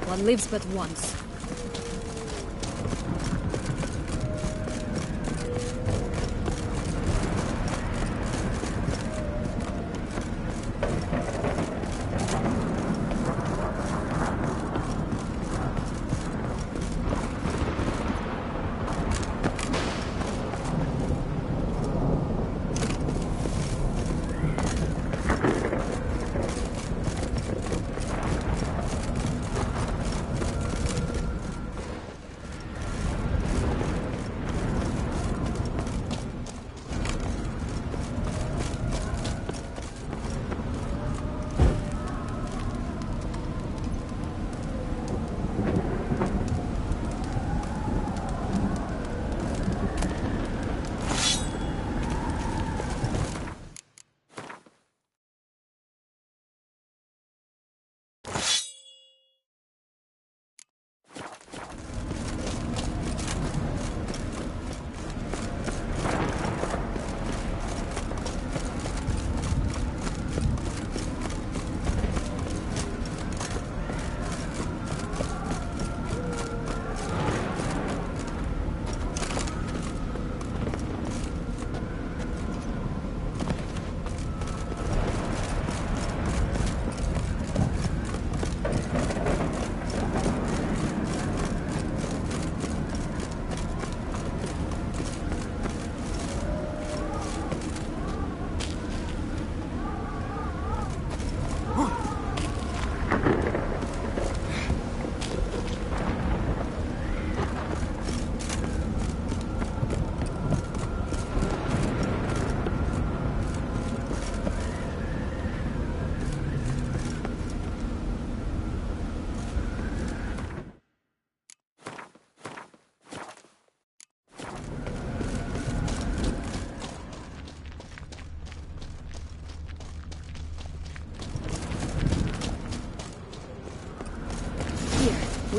One lives but once.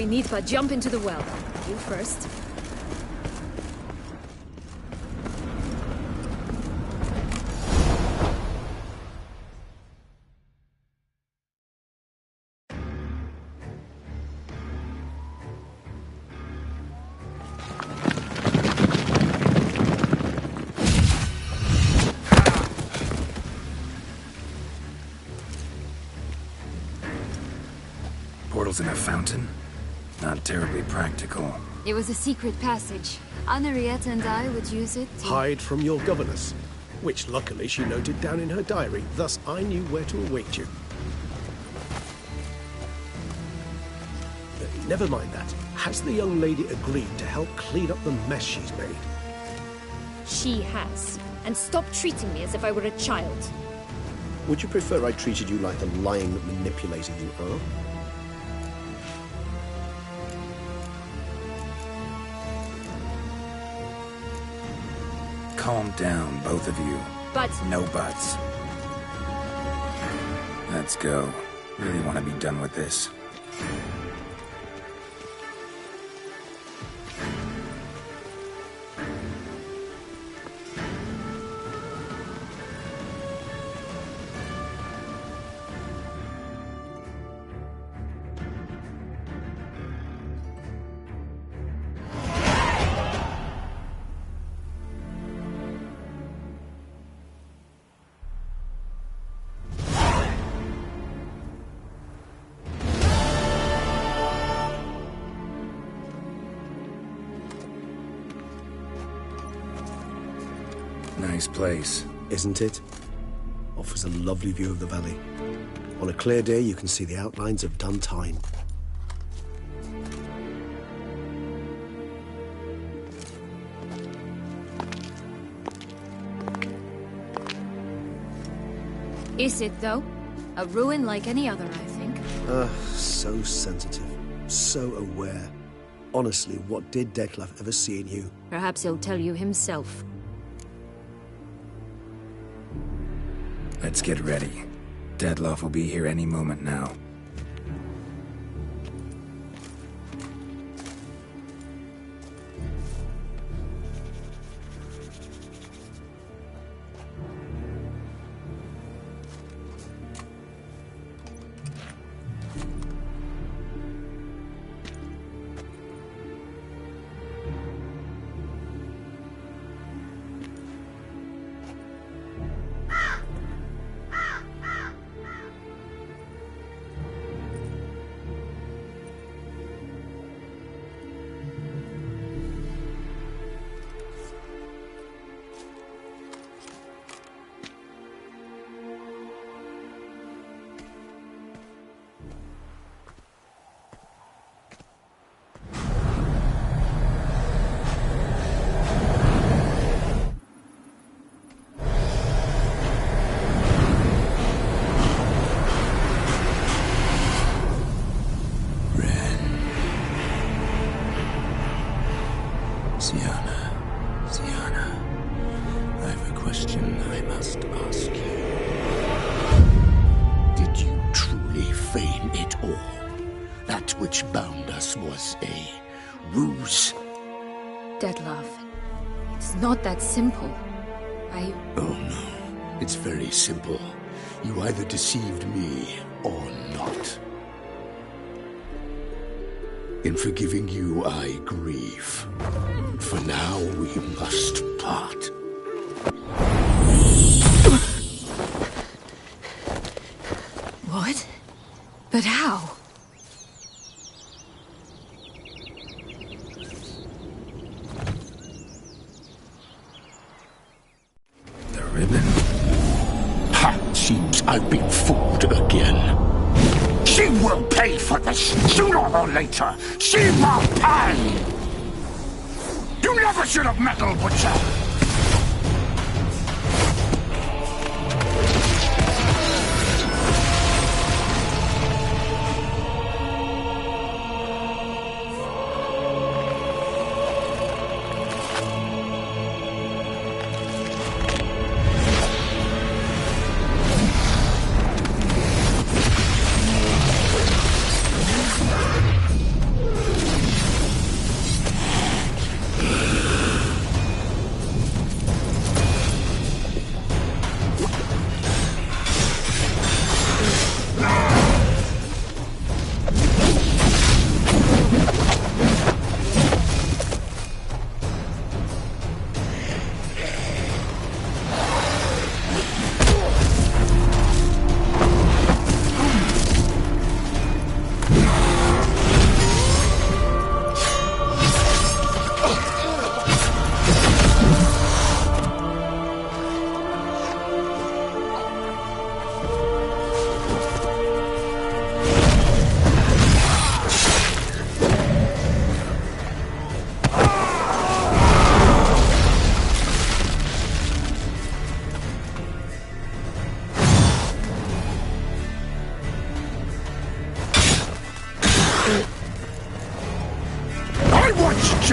I need but jump into the well. You first. Portals in a fountain? Not terribly practical. It was a secret passage. Henriette and I would use it to... Hide from your governess, which luckily she noted down in her diary, thus I knew where to await you. Never mind that. Has the young lady agreed to help clean up the mess she's made? She has. And stop treating me as if I were a child. Would you prefer I treated you like the lying manipulator you are? Calm down, both of you. But... No buts. Let's go. Really want to be done with this. Nice place. Isn't it? Offers a lovely view of the valley. On a clear day, you can see the outlines of Duntine. Is it, though? A ruin like any other, I think. So sensitive. So aware. Honestly, what did Dettlaff ever see in you? Perhaps he'll tell you himself. Let's get ready. Dettlaff will be here any moment now. Syanna, I have a question I must ask you. Did you truly feign it all? That which bound us was a ruse? Dettlaff, it's not that simple. Oh no, it's very simple. You either deceived me or not. In forgiving you, I grieve. For now, we must part. What? But how? The ribbon? Ha! Seems I've been fooled again. She will pay for this, sooner or later. She will pay! You never should have meddled, Butcher!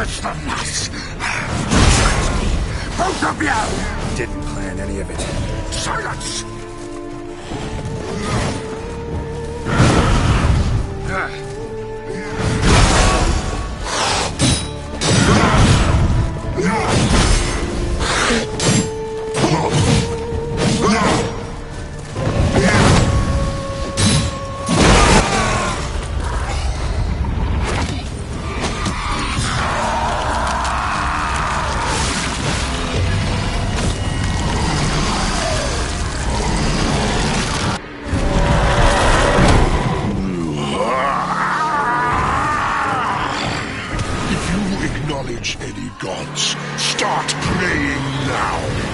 than us! Both of you! Didn't plan any of it. Silence! Any gods, start praying now!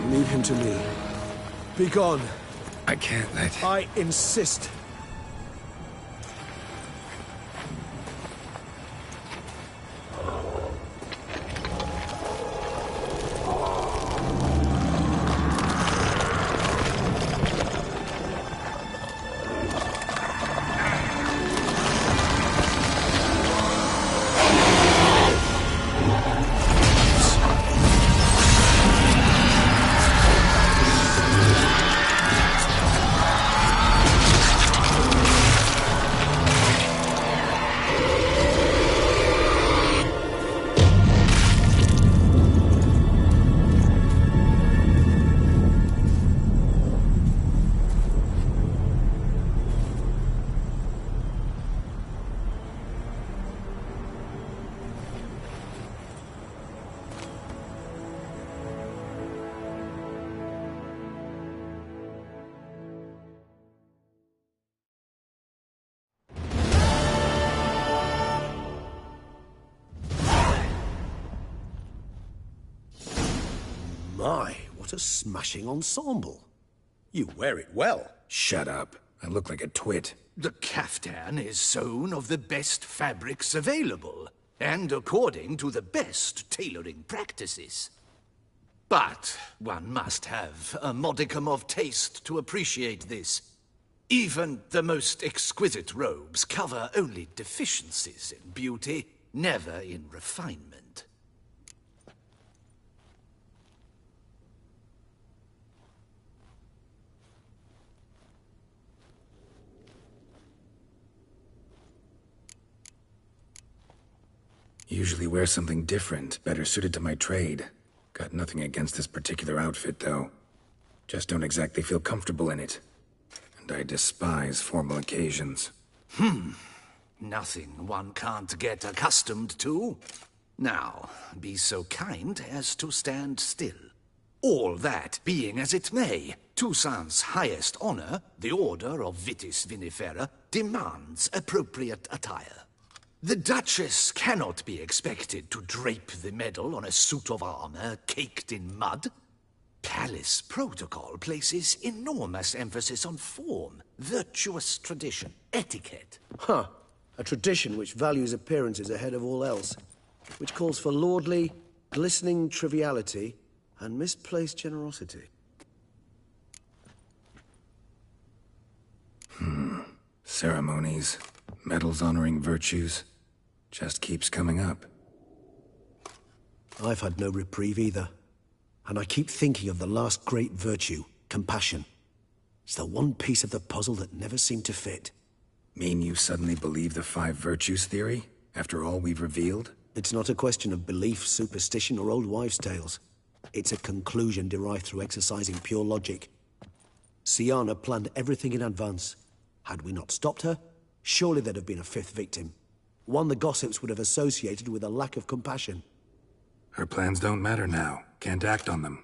Leave him to me. Be gone. I can't let... I insist. My, what a smashing ensemble. You wear it well. Shut up. I look like a twit. The caftan is sewn of the best fabrics available, and according to the best tailoring practices. But one must have a modicum of taste to appreciate this. Even the most exquisite robes cover only deficiencies in beauty, never in refinement. Usually wear something different, better suited to my trade. Got nothing against this particular outfit, though. Just don't exactly feel comfortable in it. And I despise formal occasions. Nothing one can't get accustomed to. Now, be so kind as to stand still. All that being as it may, Toussaint's highest honor, the Order of Vitis Vinifera, demands appropriate attire. The Duchess cannot be expected to drape the medal on a suit of armor caked in mud. Palace protocol places enormous emphasis on form, virtuous tradition, etiquette. Huh. A tradition which values appearances ahead of all else. Which calls for lordly, glistening triviality and misplaced generosity. Ceremonies, medals honoring virtues, just keeps coming up. I've had no reprieve either. And I keep thinking of the last great virtue, compassion. It's the one piece of the puzzle that never seemed to fit. Mean you suddenly believe the 5 virtues theory, after all we've revealed? It's not a question of belief, superstition, or old wives' tales. It's a conclusion derived through exercising pure logic. Syanna planned everything in advance. Had we not stopped her, surely there'd have been a 5th victim. One the gossips would have associated with a lack of compassion. Her plans don't matter now. Can't act on them.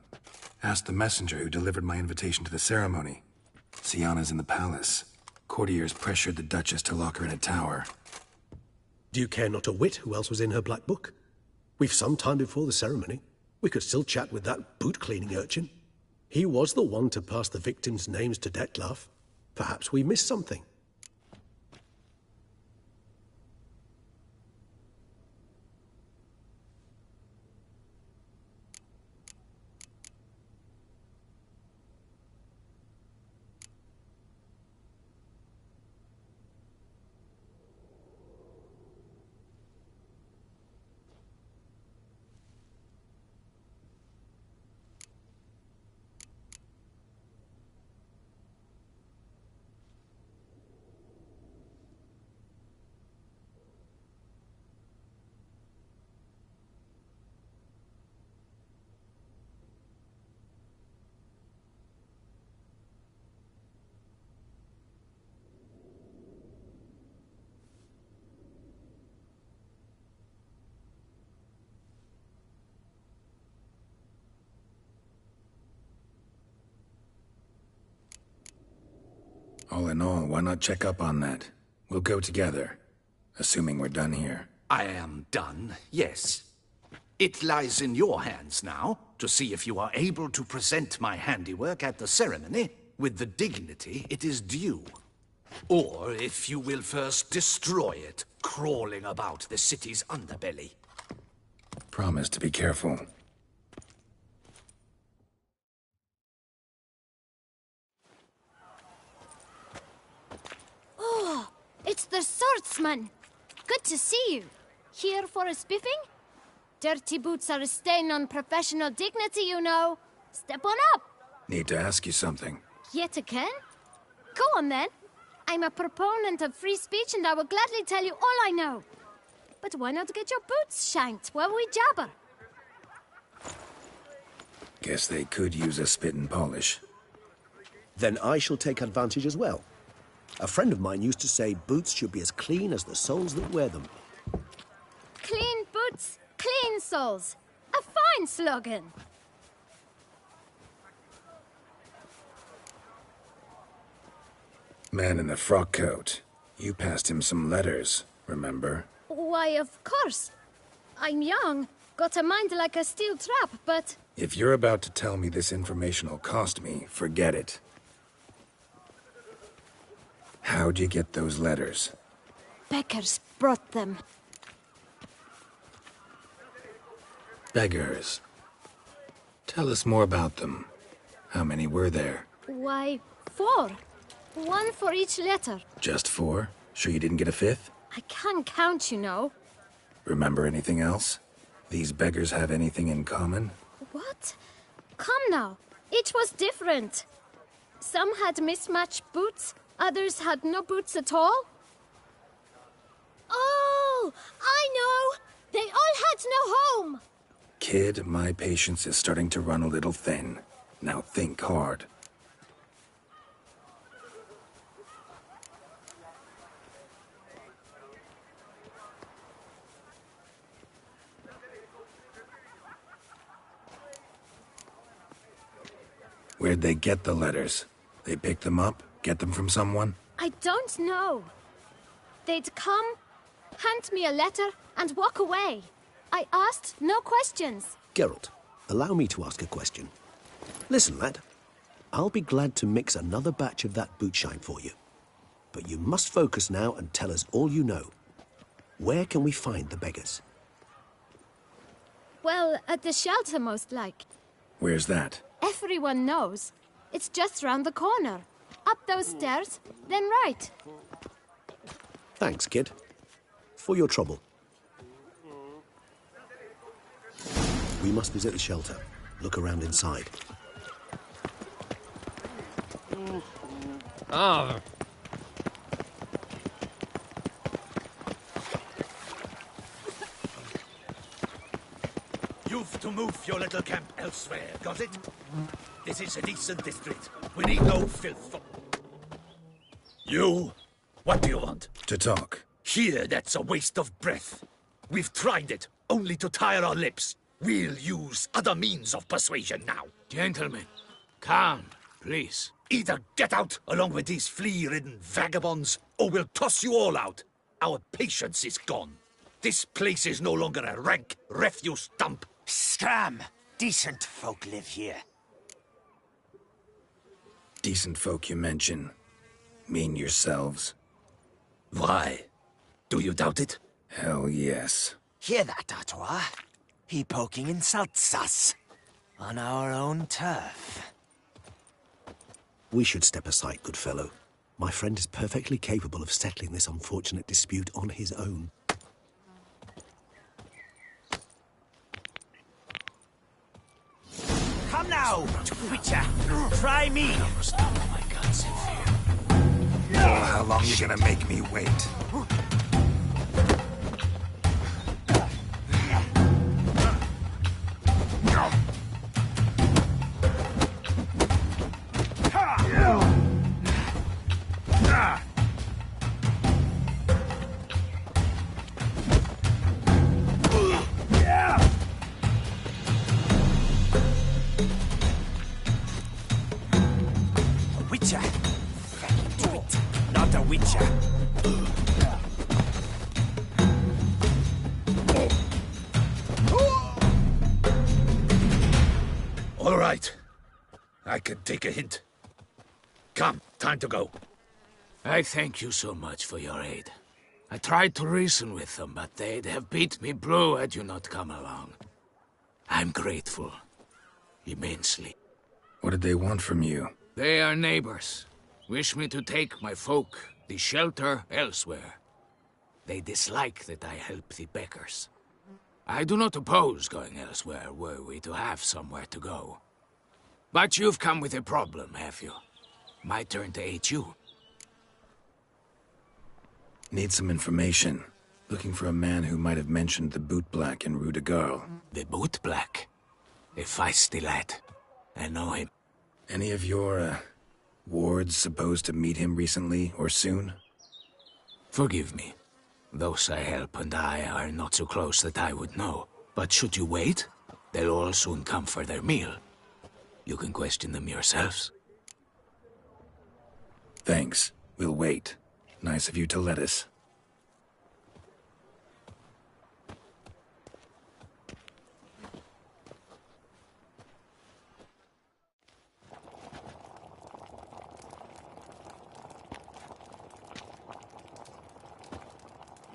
Ask the messenger who delivered my invitation to the ceremony. Syanna's in the palace. Courtiers pressured the Duchess to lock her in a tower. Do you care not a whit who else was in her black book? We've some time before the ceremony. We could still chat with that boot-cleaning urchin. He was the one to pass the victims' names to Dettlaff. Perhaps we missed something. All in all, why not check up on that? We'll go together, assuming we're done here. I am done, yes. It lies in your hands now to see if you are able to present my handiwork at the ceremony with the dignity it is due. Or if you will first destroy it, crawling about the city's underbelly. Promise to be careful. Oh, it's the swordsman. Good to see you. Here for a spiffing? Dirty boots are a stain on professional dignity, you know. Step on up. Need to ask you something. Yet again? Go on then. I'm a proponent of free speech and I will gladly tell you all I know. But why not get your boots shanked while we jabber? Guess they could use a spit and polish. Then I shall take advantage as well. A friend of mine used to say boots should be as clean as the soles that wear them. Clean boots, clean soles. A fine slogan. Man in the frock coat. You passed him some letters, remember? Why, of course. I'm young, got a mind like a steel trap, but If you're about to tell me this information will cost me, forget it. How'd you get those letters? Beggars brought them. Beggars. Tell us more about them. How many were there? Why, 4. 1 for each letter. Just 4? Sure you didn't get a 5th? I can't count, you know. Remember anything else? These beggars have anything in common? What? Come now. Each was different. Some had mismatched boots, others had no boots at all. Oh, I know! They all had no home! Kid, my patience is starting to run a little thin. Now think hard. Where'd they get the letters? They pick them up? Get them from someone? I don't know. They'd come, hand me a letter, and walk away. I asked no questions. Geralt, allow me to ask a question. Listen, lad. I'll be glad to mix another batch of that bootshine for you. But you must focus now and tell us all you know. Where can we find the beggars? Well, at the shelter, most like. Where's that? Everyone knows. It's just round the corner. Up those stairs, then right. Thanks, kid. For your trouble. We must visit the shelter. Look around inside. Ah. You've to move your little camp elsewhere, got it? This is a decent district. We need no filth. You? What do you want? To talk. Here, that's a waste of breath. We've tried it, only to tire our lips. We'll use other means of persuasion now. Gentlemen, calm, please. Either get out along with these flea-ridden vagabonds, or we'll toss you all out. Our patience is gone. This place is no longer a rank refuse dump. Scram! Decent folk live here. Decent folk you mention. Mean yourselves? Why? Do you doubt it? Hell yes. Hear that, Artois? He poking insults us. On our own turf. We should step aside, good fellow. My friend is perfectly capable of settling this unfortunate dispute on his own. Come now, Witcher. Try me. Oh, how long you gonna make me wait? Witcher. Do it. Not a Witcher. All right. I can take a hint. Come, time to go. I thank you so much for your aid. I tried to reason with them, but they'd have beat me blue had you not come along. I'm grateful. Immensely. What did they want from you? They are neighbors. Wish me to take my folk, the shelter, elsewhere. They dislike that I help the beggars. I do not oppose going elsewhere were we to have somewhere to go. But you've come with a problem, have you? My turn to aid you. Need some information. Looking for a man who might have mentioned the Boot Black in Rue de Garl. The Boot Black? A feisty lad. I know him. Any of your, wards supposed to meet him recently or soon? Forgive me. Those I help and I are not so close that I would know. But should you wait, they'll all soon come for their meal. You can question them yourselves. Thanks. We'll wait. Nice of you to let us.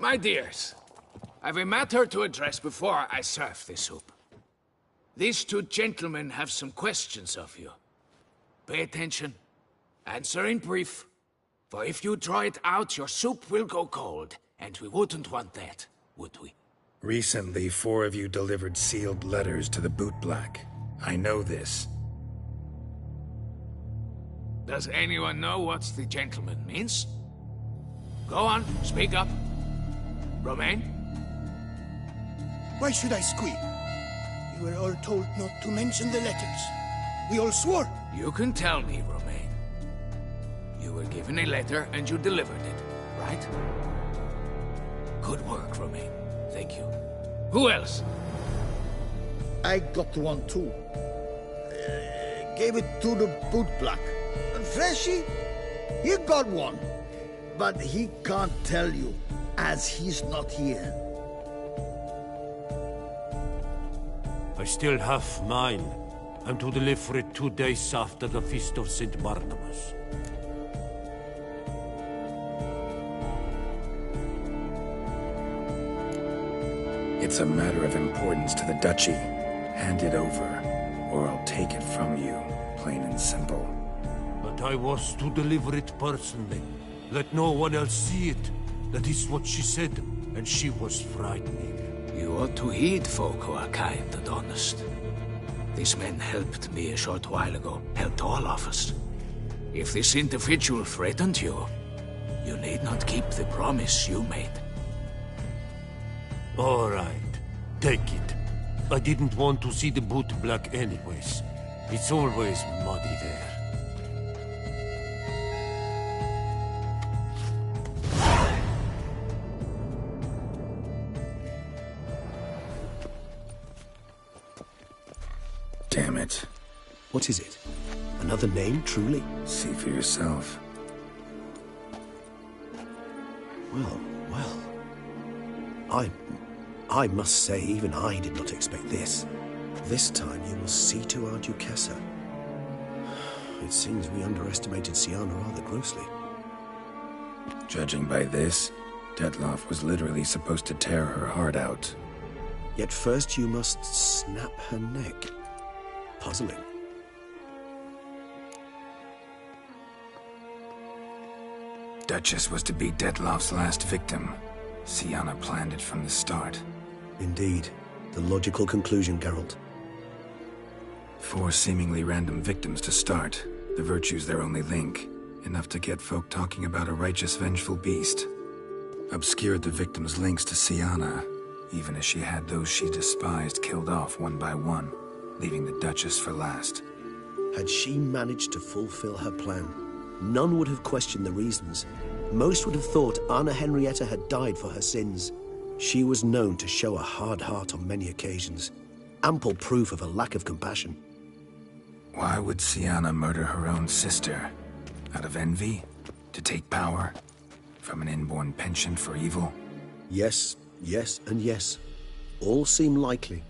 My dears, I've a matter to address before I serve the soup. These two gentlemen have some questions of you. Pay attention. Answer in brief. For if you draw it out, your soup will go cold. And we wouldn't want that, would we? Recently, 4 of you delivered sealed letters to the Bootblack. I know this. Does anyone know what the gentleman means? Go on, speak up. Romain? Why should I squeal? We were all told not to mention the letters. We all swore. You can tell me, Romain. You were given a letter and you delivered it, right? Good work, Romain. Thank you. Who else? I got one too. Gave it to the Bootblack. And Freshy, he got one. But he can't tell you, as he's not here. I still have mine. I'm to deliver it 2 days after the Feast of St. Barnabas. It's a matter of importance to the Duchy. Hand it over, or I'll take it from you, plain and simple. But I was to deliver it personally. Let no one else see it. That is what she said, and she was frightening. You ought to heed folk who are kind and honest. These men helped me a short while ago, helped all of us. If this individual threatened you, you need not keep the promise you made. All right, take it. I didn't want to see the Bootblack anyways. It's always muddy there. Damn it. What is it? Another name, truly? See for yourself. Well. I must say, even I did not expect this. This time you will see to our Duquesa. It seems we underestimated Syanna rather grossly. Judging by this, Dettlaff was literally supposed to tear her heart out. Yet first you must snap her neck. Puzzling. Duchess was to be Dettlaff's last victim. Syanna planned it from the start. Indeed. The logical conclusion, Geralt. 4 seemingly random victims to start. The virtue's their only link. Enough to get folk talking about a righteous, vengeful beast. Obscured the victims' links to Syanna, even as she had those she despised killed off one by one, leaving the Duchess for last. Had she managed to fulfill her plan, none would have questioned the reasons. Most would have thought Anna Henrietta had died for her sins. She was known to show a hard heart on many occasions. Ample proof of a lack of compassion. Why would Syanna murder her own sister? Out of envy? To take power? From an inborn penchant for evil? Yes, and yes. All seem likely,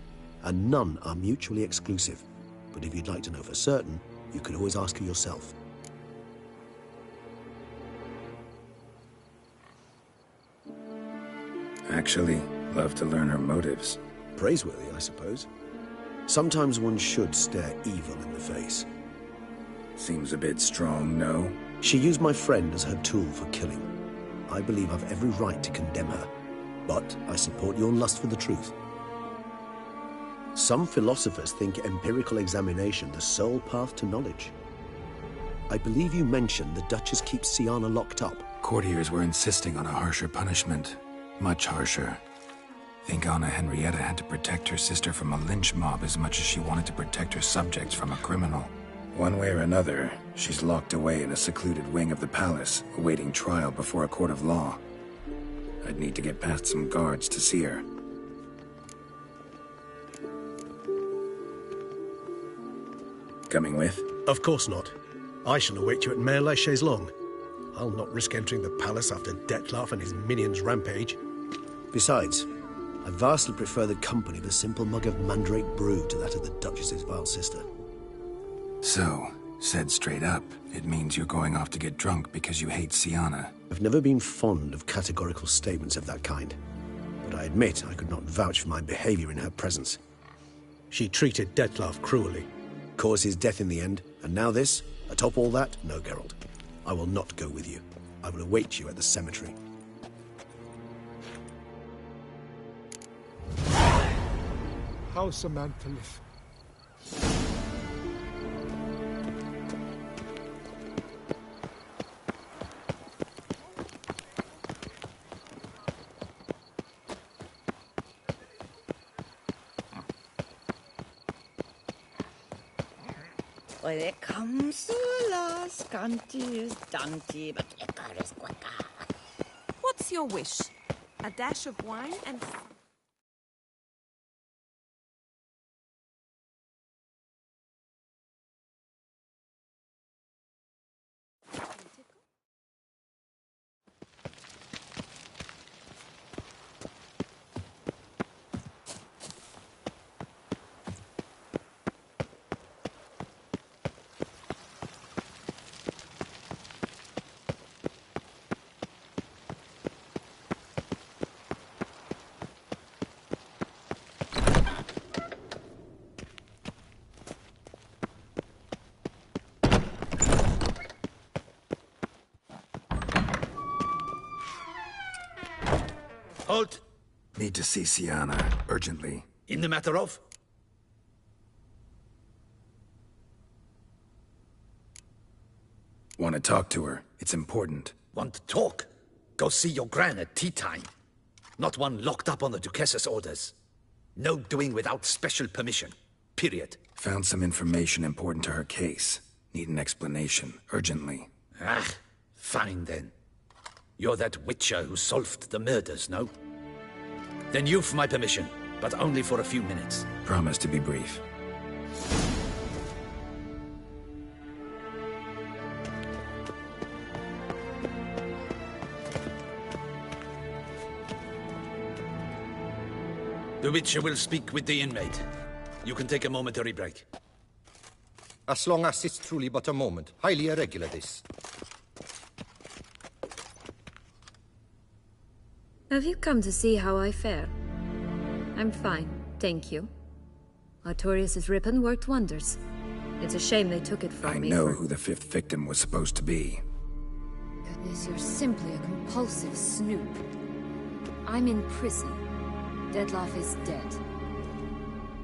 and none are mutually exclusive. But if you'd like to know for certain, you could always ask her yourself. Actually, love to learn her motives. Praiseworthy, I suppose. Sometimes one should stare evil in the face. Seems a bit strong, no? She used my friend as her tool for killing. I believe I've every right to condemn her, but I support your lust for the truth. Some philosophers think empirical examination the sole path to knowledge. I believe you mentioned the Duchess keeps Syanna locked up. Courtiers were insisting on a harsher punishment. Much harsher. Think Anna Henrietta had to protect her sister from a lynch mob as much as she wanted to protect her subjects from a criminal. One way or another, she's locked away in a secluded wing of the palace, awaiting trial before a court of law. I'd need to get past some guards to see her. Coming with? Of course not. I shall await you at Mare la Chaise-Longue. I'll not risk entering the palace after Dettlaff and his minions rampage. Besides, I vastly prefer the company of a simple mug of mandrake brew to that of the Duchess's vile sister. So, said straight up, it means you're going off to get drunk because you hate Syanna. I've never been fond of categorical statements of that kind, but I admit I could not vouch for my behavior in her presence. She treated Dettlaff cruelly. Caused his death in the end, and now this? Atop all that? No, Geralt. I will not go with you. I will await you at the cemetery. How's a man to live? Well, there comes the last Scanty, Dante, but Icarus quicker. What's your wish? A dash of wine and... Halt! Need to see Syanna, urgently. In the matter of? Want to talk to her. It's important. Want to talk? Go see your gran at tea time. Not one locked up on the Duchess's orders. No doing without special permission. Period. Found some information important to her case. Need an explanation, urgently. Ah, fine then. You're that witcher who solved the murders, no? Then you've my permission, but only for a few minutes. Promise to be brief. The Witcher will speak with the inmate. You can take a momentary break. As long as it's truly but a moment. Highly irregular, this. Have you come to see how I fare? I'm fine, thank you. Artorius' ribbon worked wonders. It's a shame they took it from me. I know who the fifth victim was supposed to be. Goodness, you're simply a compulsive snoop. I'm in prison. Dettlaff is dead.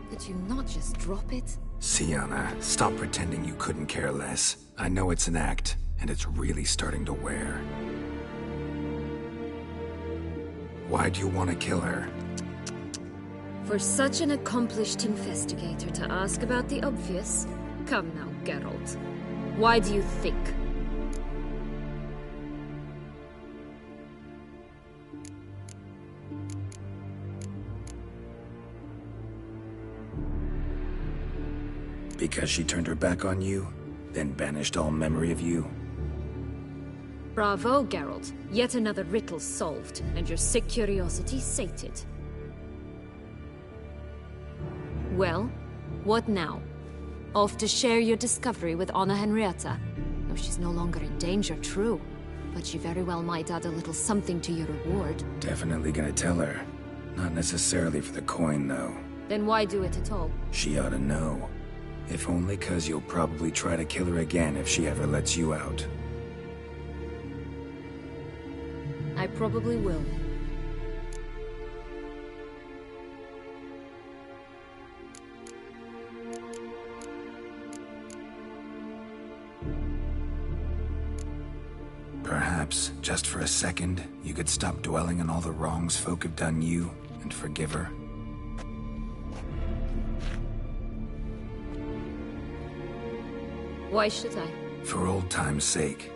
Could you not just drop it? Syanna, stop pretending you couldn't care less. I know it's an act, and it's really starting to wear. Why do you want to kill her? For such an accomplished investigator to ask about the obvious? Come now, Geralt. Why do you think? Because she turned her back on you, then banished all memory of you? Bravo, Geralt. Yet another riddle solved, and your sick curiosity sated. Well, what now? Off to share your discovery with Anna Henrietta? No, she's no longer in danger, true. But she very well might add a little something to your reward. Definitely gonna tell her. Not necessarily for the coin, though. Then why do it at all? She ought to know. If only 'cause you'll probably try to kill her again if she ever lets you out. I probably will. Perhaps, just for a second, you could stop dwelling on all the wrongs folk have done you and forgive her. Why should I? For old time's sake.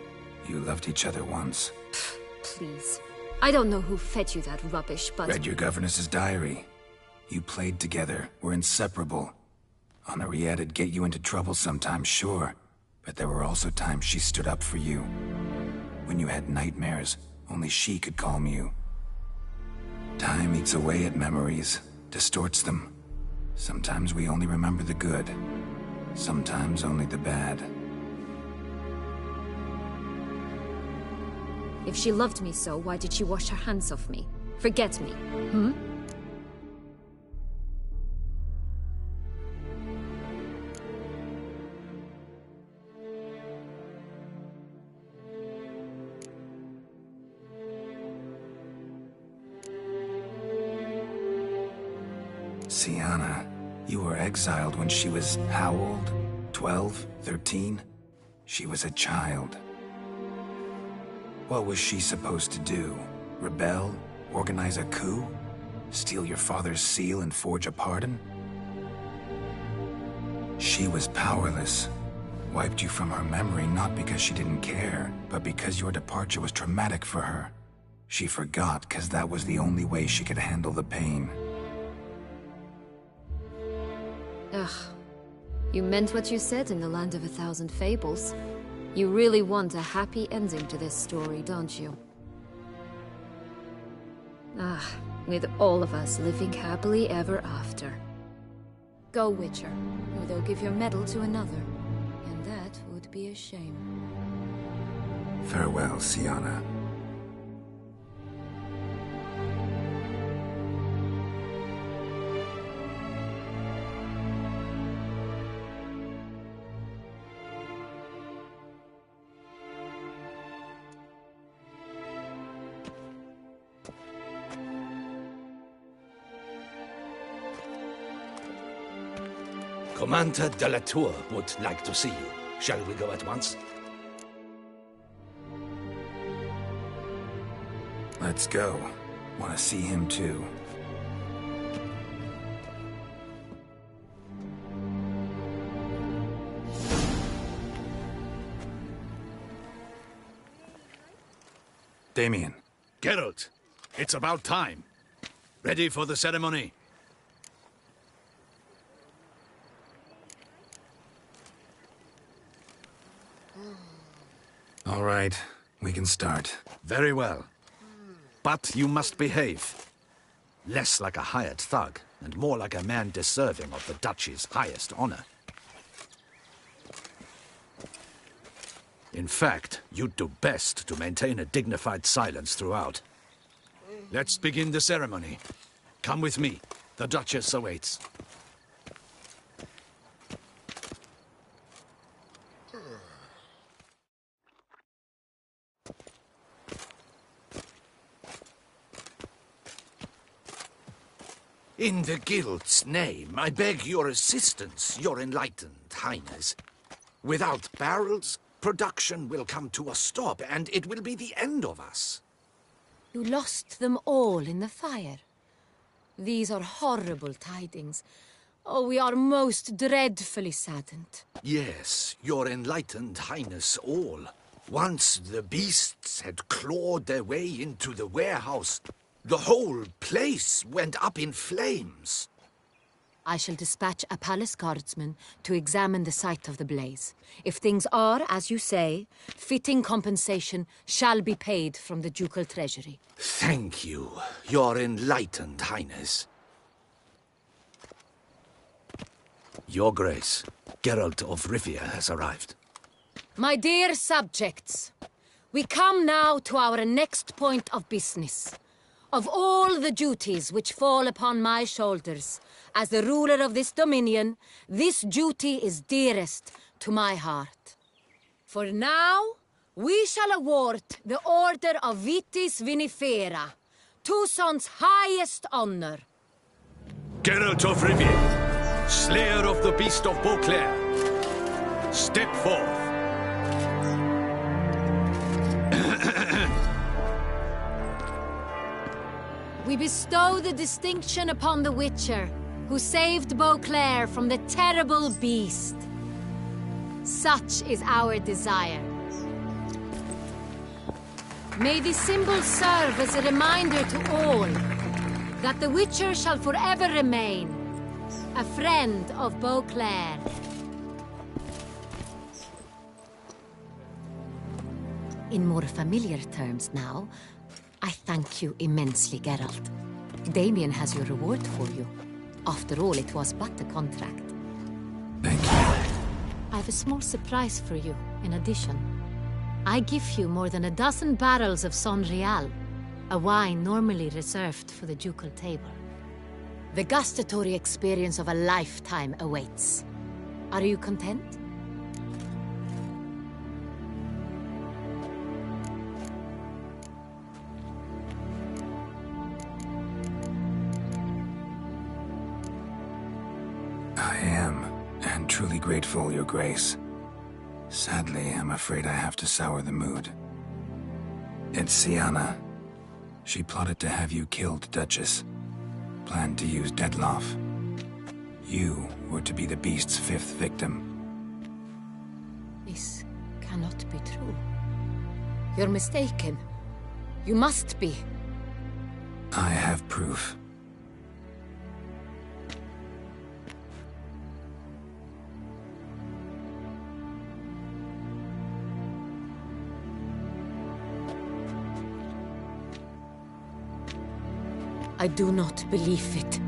You loved each other once. Please. I don't know who fed you that rubbish, but... Read your governess's diary. You played together, were inseparable. Henriette'd get you into trouble sometimes, sure. But there were also times she stood up for you. When you had nightmares, only she could calm you. Time eats away at memories, distorts them. Sometimes we only remember the good. Sometimes only the bad. If she loved me so, why did she wash her hands off me? Forget me, hmm? Syanna, you were exiled when she was how old? 12? 13? She was a child. What was she supposed to do? Rebel? Organize a coup? Steal your father's seal and forge a pardon? She was powerless. Wiped you from her memory not because she didn't care, but because your departure was traumatic for her. She forgot because that was the only way she could handle the pain. Ugh. You meant what you said in the Land of a Thousand Fables. You really want a happy ending to this story, don't you? Ah, with all of us living happily ever after. Go, Witcher, or they'll give your medal to another. And that would be a shame. Farewell, Syanna. Commander de la Tour would like to see you. Shall we go at once? Let's go. Want to see him too. Damien. Geralt, it's about time. Ready for the ceremony? All right, we can start. Very well. But you must behave. Less like a hired thug, and more like a man deserving of the Duchy's highest honor. In fact, you'd do best to maintain a dignified silence throughout. Let's begin the ceremony. Come with me. The Duchess awaits. In the Guild's name, I beg your assistance, your enlightened highness. Without barrels, production will come to a stop, and it will be the end of us. You lost them all in the fire. These are horrible tidings. Oh, we are most dreadfully saddened. Yes, your enlightened highness all. Once the beasts had clawed their way into the warehouse, the whole place went up in flames. I shall dispatch a palace guardsman to examine the site of the blaze. If things are, as you say, fitting compensation shall be paid from the ducal treasury. Thank you, your enlightened highness. Your Grace, Geralt of Rivia has arrived. My dear subjects, we come now to our next point of business. Of all the duties which fall upon my shoulders, as the ruler of this dominion, this duty is dearest to my heart. For now, we shall award the Order of Vitis Vinifera, Toussaint's highest honor. Geralt of Rivia, slayer of the beast of Beauclair, step forth. We bestow the distinction upon the Witcher, who saved Beauclair from the terrible beast. Such is our desire. May the symbol serve as a reminder to all that the Witcher shall forever remain a friend of Beauclair. In more familiar terms now, I thank you immensely, Geralt. Damien has your reward for you. After all, it was but a contract. Thank you. I have a small surprise for you, in addition. I give you more than a dozen barrels of Sonrial, a wine normally reserved for the ducal table. The gustatory experience of a lifetime awaits. Are you content? I am, and truly grateful, Your Grace. Sadly, I'm afraid I have to sour the mood. It's Syanna. She plotted to have you killed, Duchess. Planned to use Detloff. You were to be the beast's 5th victim. This cannot be true. You're mistaken. You must be. I have proof. I do not believe it.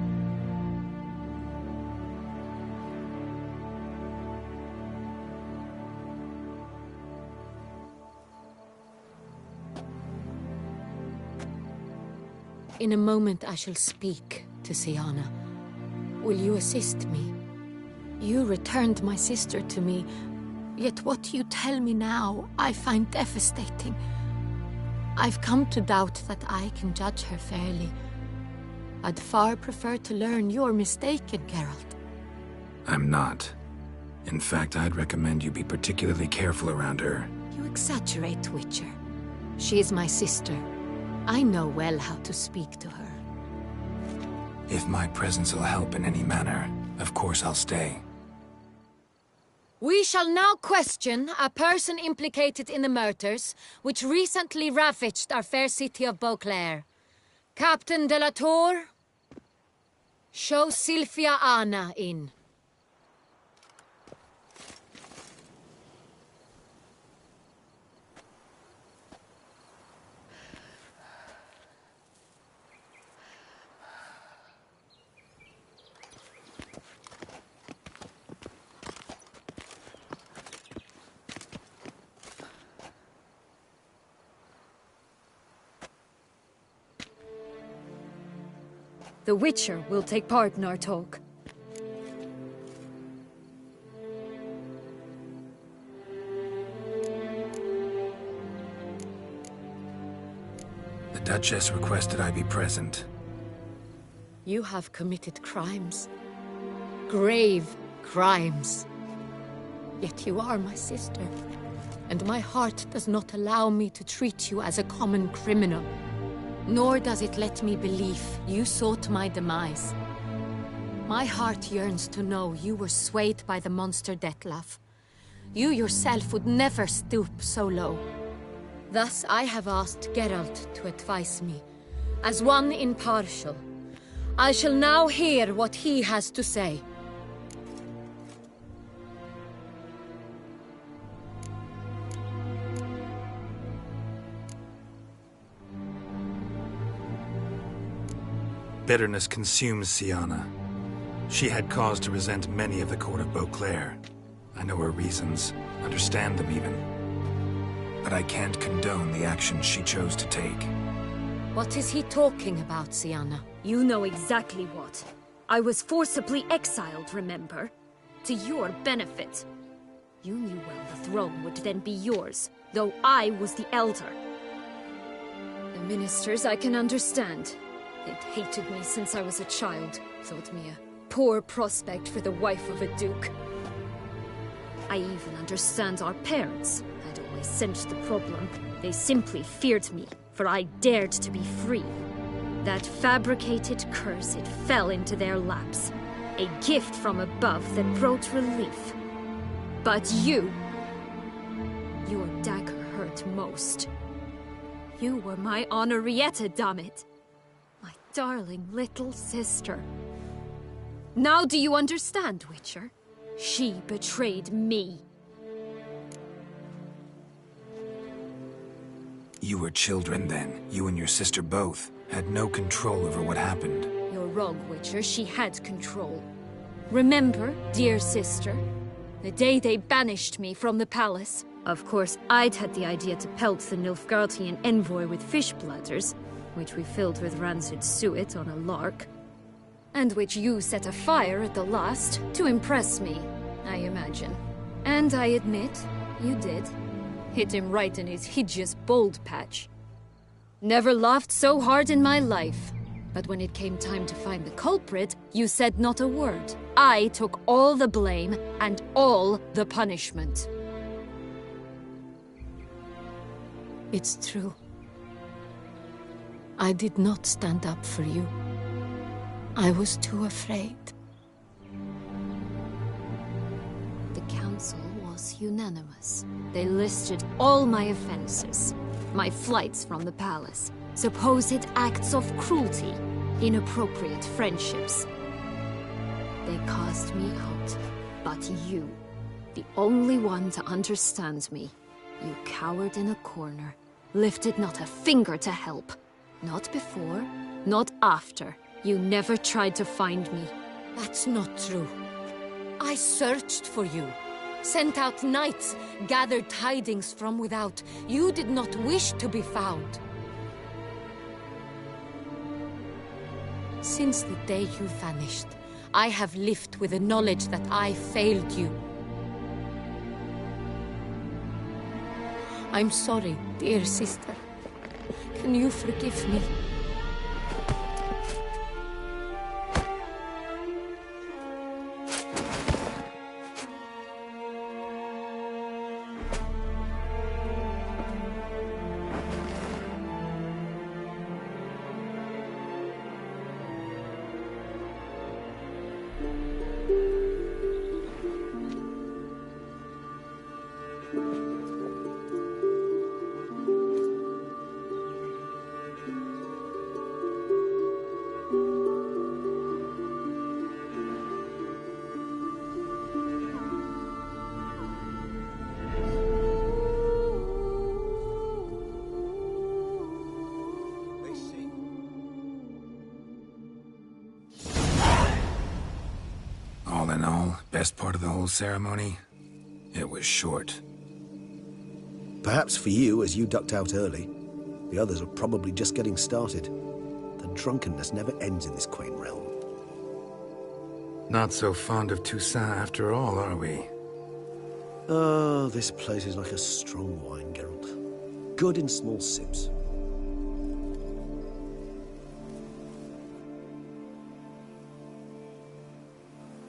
In a moment I shall speak to Syanna. Will you assist me? You returned my sister to me, yet what you tell me now I find devastating. I've come to doubt that I can judge her fairly. I'd far prefer to learn you're mistaken, Geralt. I'm not. In fact, I'd recommend you be particularly careful around her. You exaggerate, Witcher. She is my sister. I know well how to speak to her. If my presence will help in any manner, of course I'll stay. We shall now question a person implicated in the murders which recently ravaged our fair city of Beauclair. Captain de la Tour, show Sylvia Anna in. The Witcher will take part in our talk. The Duchess requested I be present. You have committed crimes. Grave crimes. Yet you are my sister, and my heart does not allow me to treat you as a common criminal. Nor does it let me believe you sought my demise. My heart yearns to know you were swayed by the monster Detlaff. You yourself would never stoop so low. Thus I have asked Geralt to advise me, as one impartial. I shall now hear what he has to say. Bitterness consumes Syanna. She had cause to resent many of the court of Beauclair. I know her reasons, understand them even. But I can't condone the actions she chose to take. What is he talking about, Syanna? You know exactly what. I was forcibly exiled, remember? To your benefit. You knew well the throne would then be yours, though I was the elder. The ministers I can understand. They'd hated me since I was a child, thought me a poor prospect for the wife of a duke. I even understand our parents. I'd always sensed the problem. They simply feared me, for I dared to be free. That fabricated curse, it fell into their laps. A gift from above that brought relief. But you... your dagger hurt most. You were my Henrietta, dammit. My darling little sister. Now do you understand, Witcher? She betrayed me. You were children then. You and your sister both had no control over what happened. You're wrong, Witcher. She had control. Remember, dear sister, the day they banished me from the palace? Of course, I'd had the idea to pelt the Nilfgaardian envoy with fish bladders, which we filled with rancid suet on a lark, and which you set afire at the last to impress me, I imagine. And I admit, you did. Hit him right in his hideous bald patch. Never laughed so hard in my life. But when it came time to find the culprit, you said not a word. I took all the blame and all the punishment. It's true. I did not stand up for you. I was too afraid. The council was unanimous. They listed all my offenses. My flights from the palace, supposed acts of cruelty, inappropriate friendships. They cast me out, but you, the only one to understand me, you cowered in a corner, lifted not a finger to help. Not before, not after. You never tried to find me. That's not true. I searched for you. Sent out knights, gathered tidings from without. You did not wish to be found. Since the day you vanished, I have lived with the knowledge that I failed you. I'm sorry, dear sister. Can you forgive me? All in all, best part of the whole ceremony? It was short. Perhaps for you, as you ducked out early. The others are probably just getting started. The drunkenness never ends in this quaint realm. Not so fond of Toussaint after all, are we? Oh, this place is like a strong wine, Geralt. Good in small sips.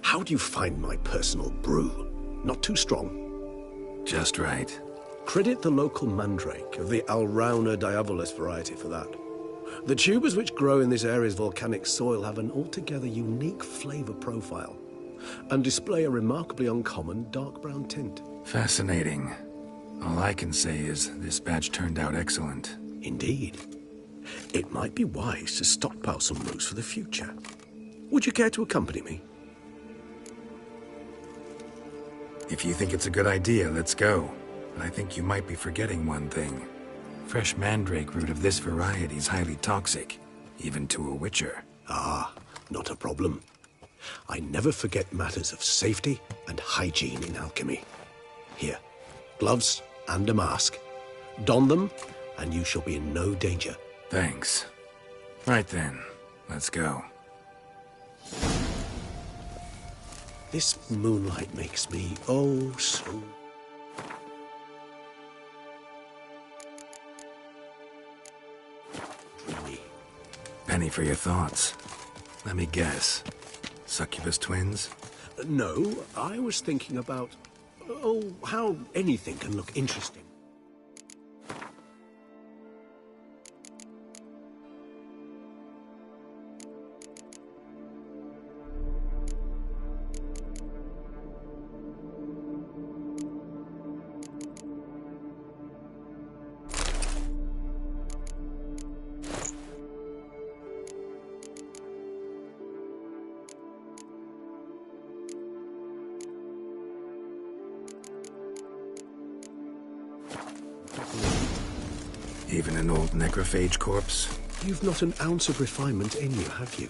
How do you find my personal brew? Not too strong? Just right. Credit the local mandrake of the Alrauna diavolis variety for that. The tubers which grow in this area's volcanic soil have an altogether unique flavor profile and display a remarkably uncommon dark brown tint. Fascinating. All I can say is this batch turned out excellent. Indeed. It might be wise to stockpile some brews for the future. Would you care to accompany me? If you think it's a good idea, let's go. But I think you might be forgetting one thing. Fresh mandrake root of this variety is highly toxic, even to a witcher. Ah, not a problem. I never forget matters of safety and hygiene in alchemy. Here, gloves and a mask. Don them, and you shall be in no danger. Thanks. Right then, let's go. This moonlight makes me, oh, so... dreamy. Penny for your thoughts. Let me guess. Succubus twins? No, I was thinking about, oh, how anything can look interesting. Even an old necrophage corpse? You've not an ounce of refinement in you, have you?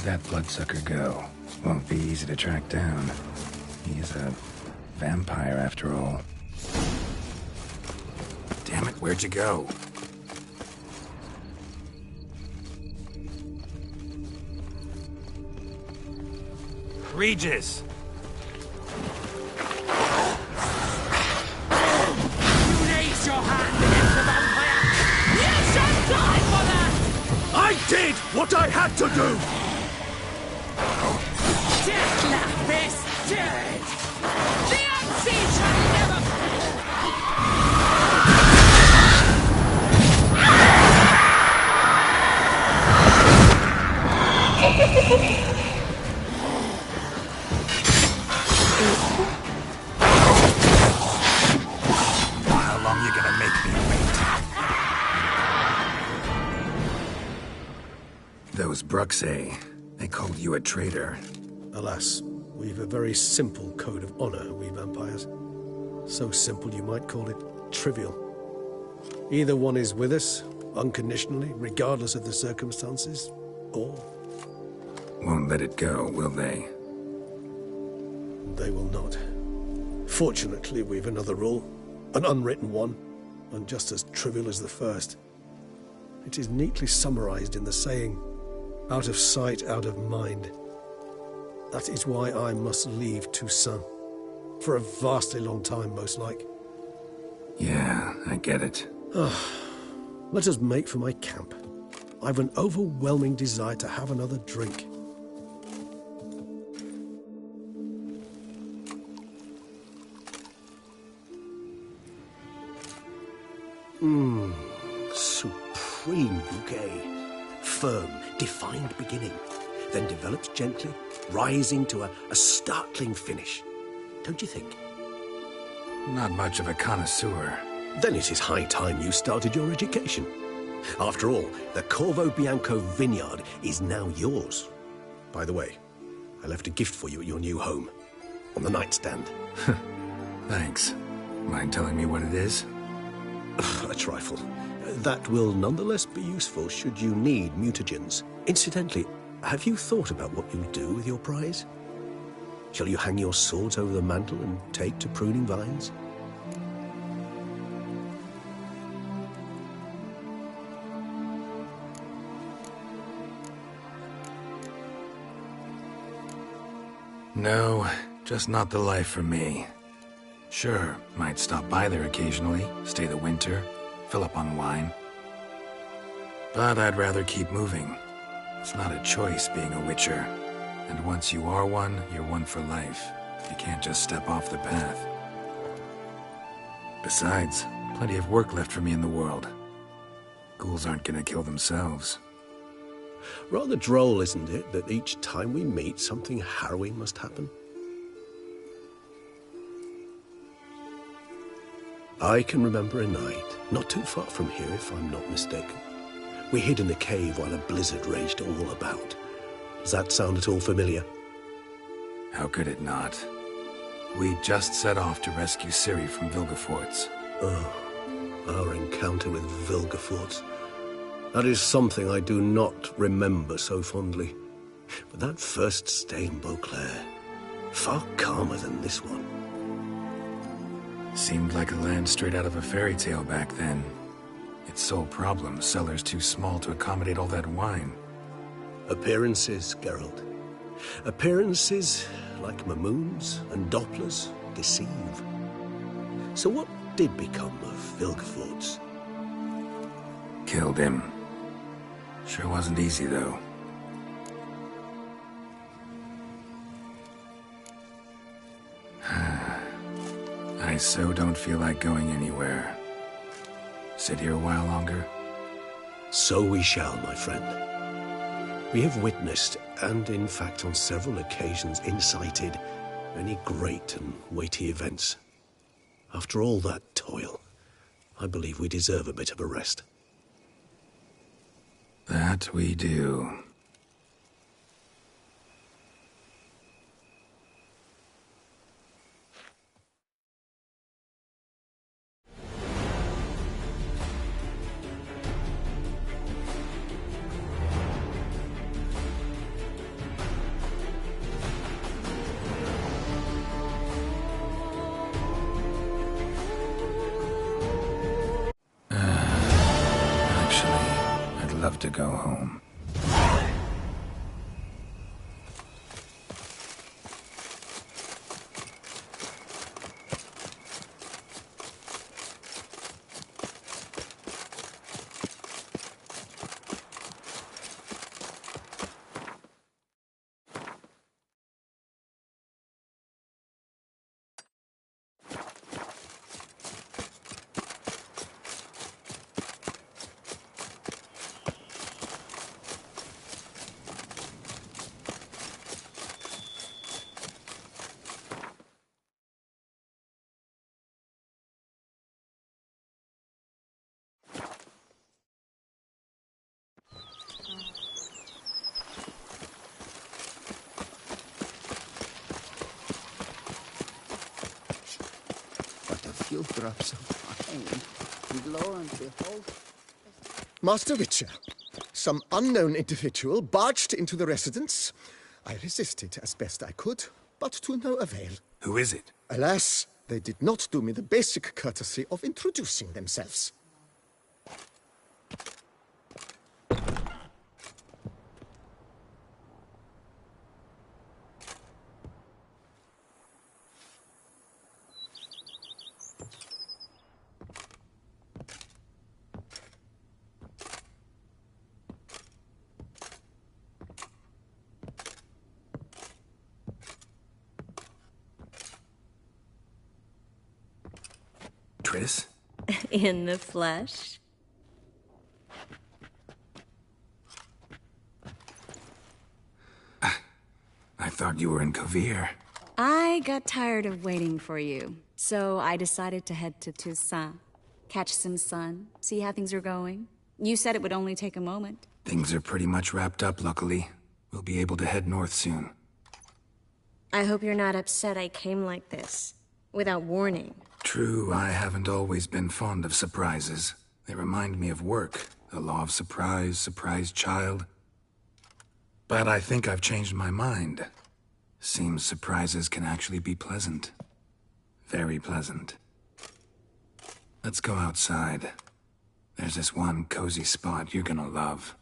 did that bloodsucker go? Won't be easy to track down. He is a vampire after all. Damn it, where'd you go? Regis! You raise your hand against the vampire! You shall die for that! I did what I had to do! Deathlap is dead! The unseen shall never... How long you gonna make me wait? Those Bruxae, they called you a traitor. Alas, we've a very simple code of honor, we vampires. So simple you might call it trivial. Either one is with us, unconditionally, regardless of the circumstances, or... Won't let it go, will they? They will not. Fortunately, we've another rule, an unwritten one, and just as trivial as the first. It is neatly summarized in the saying, out of sight, out of mind. That is why I must leave Toussaint. For a vastly long time, most like. Yeah, I get it. Let us make for my camp. I've an overwhelming desire to have another drink. Supreme bouquet. Firm, defined beginning. Then develops gently, rising to a startling finish. Don't you think? Not much of a connoisseur. Then it is high time you started your education. After all, the Corvo Bianco vineyard is now yours. By the way, I left a gift for you at your new home. On the nightstand. Thanks. Mind telling me what it is? A trifle. That will nonetheless be useful should you need mutagens. Incidentally, have you thought about what you'll do with your prize? Shall you hang your swords over the mantle and take to pruning vines? No, just not the life for me. Sure, might stop by there occasionally, stay the winter, fill up on wine. But I'd rather keep moving. It's not a choice being a witcher. And once you are one, you're one for life. You can't just step off the path. Besides, plenty of work left for me in the world. Ghouls aren't gonna kill themselves. Rather droll, isn't it, that each time we meet, something harrowing must happen? I can remember a night, not too far from here if I'm not mistaken. We hid in a cave while a blizzard raged all about. Does that sound at all familiar? How could it not? We just set off to rescue Ciri from Vilgefortz. Oh, our encounter with Vilgefortz. That is something I do not remember so fondly. But that first stay in Beauclair, far calmer than this one. Seemed like a land straight out of a fairy tale back then. Its sole problem, cellars too small to accommodate all that wine. Appearances, Geralt. Appearances, like Mamoons and Dopplers, deceive. So what did become of Vilgefortz? Killed him. Sure wasn't easy, though. I so don't feel like going anywhere. Sit here a while longer? So we shall, my friend. We have witnessed, and in fact on several occasions incited, many great and weighty events. After all that toil, I believe we deserve a bit of a rest. That we do. love to go home. Few drops of wine, and lo and behold... Master Witcher, some unknown individual barged into the residence. I resisted as best I could, but to no avail. Who is it? Alas, they did not do me the basic courtesy of introducing themselves. Triss? In the flesh? I thought you were in Kovir. I got tired of waiting for you, so I decided to head to Toussaint. Catch some sun, see how things are going. You said it would only take a moment. Things are pretty much wrapped up, luckily. We'll be able to head north soon. I hope you're not upset I came like this, without warning. True, I haven't always been fond of surprises. They remind me of work. The law of surprise, surprise child. But I think I've changed my mind. Seems surprises can actually be pleasant. Very pleasant. Let's go outside. There's this one cozy spot you're gonna love.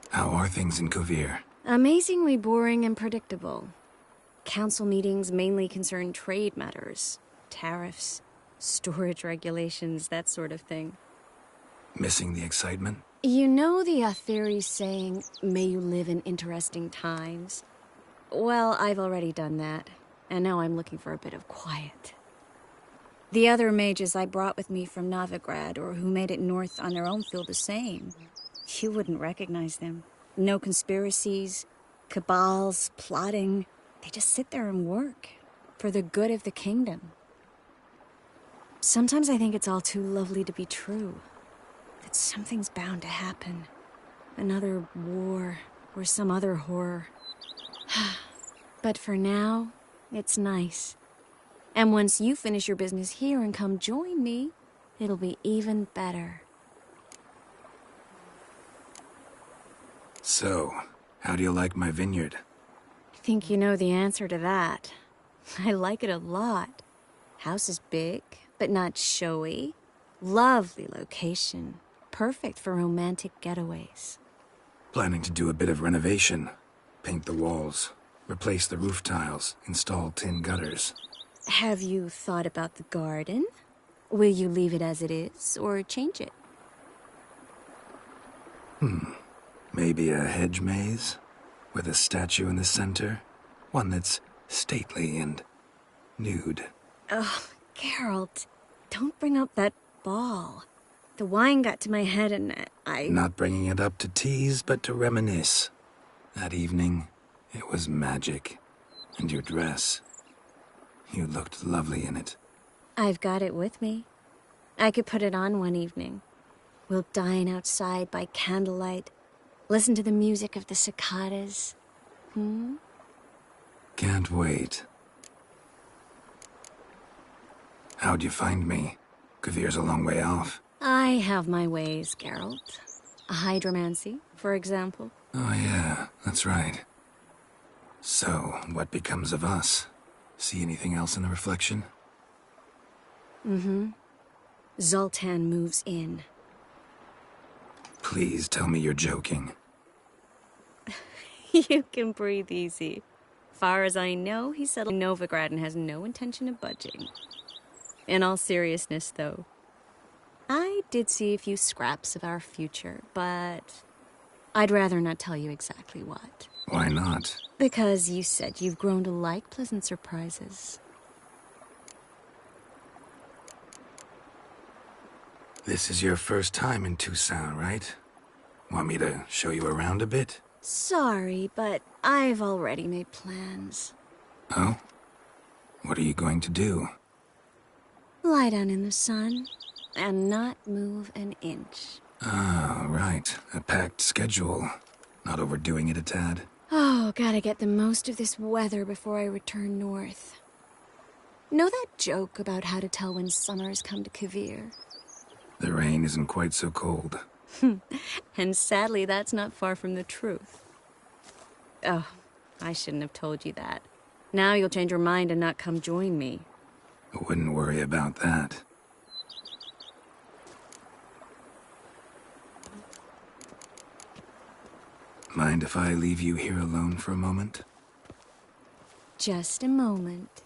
How are things in Kovir? Amazingly boring and predictable. Council meetings mainly concern trade matters, tariffs, storage regulations, that sort of thing. Missing the excitement? You know the Aetheri's saying, may you live in interesting times? Well, I've already done that, and now I'm looking for a bit of quiet. The other mages I brought with me from Novigrad, or who made it north on their own, feel the same. You wouldn't recognize them. No conspiracies, cabals, plotting. They just sit there and work, for the good of the kingdom. Sometimes I think it's all too lovely to be true. That something's bound to happen. Another war, or some other horror. But for now, it's nice. And once you finish your business here and come join me, it'll be even better. So, how do you like my vineyard? I think you know the answer to that. I like it a lot. House is big, but not showy. Lovely location. Perfect for romantic getaways. Planning to do a bit of renovation. Paint the walls, replace the roof tiles, install tin gutters. Have you thought about the garden? Will you leave it as it is, or change it? Maybe a hedge maze? With a statue in the center? One that's stately and nude. Oh, Geralt, don't bring up that ball. The wine got to my head and I... Not bringing it up to tease, but to reminisce. That evening, it was magic. And your dress. You looked lovely in it. I've got it with me. I could put it on one evening. We'll dine outside by candlelight. Listen to the music of the cicadas. Can't wait. How'd you find me? Kovir's a long way off. I have my ways, Geralt. Hydromancy, for example. Oh yeah, that's right. So, what becomes of us? See anything else in the reflection? Mm-hmm. Zoltan moves in. Please tell me you're joking. You can breathe easy. Far as I know, he settled in Novigrad and has no intention of budging. In all seriousness, though, I did see a few scraps of our future, but I'd rather not tell you exactly what. Why not? Because you said you've grown to like pleasant surprises. This is your first time in Toussaint, right? Want me to show you around a bit? Sorry, but I've already made plans. Oh? What are you going to do? Lie down in the sun and not move an inch. Ah, right. A packed schedule. Not overdoing it a tad. Oh, gotta get the most of this weather before I return north. Know that joke about how to tell when summer has come to Kavir? The rain isn't quite so cold. And sadly, that's not far from the truth. Oh, I shouldn't have told you that. Now you'll change your mind and not come join me. I wouldn't worry about that. Mind if I leave you here alone for a moment? Just a moment.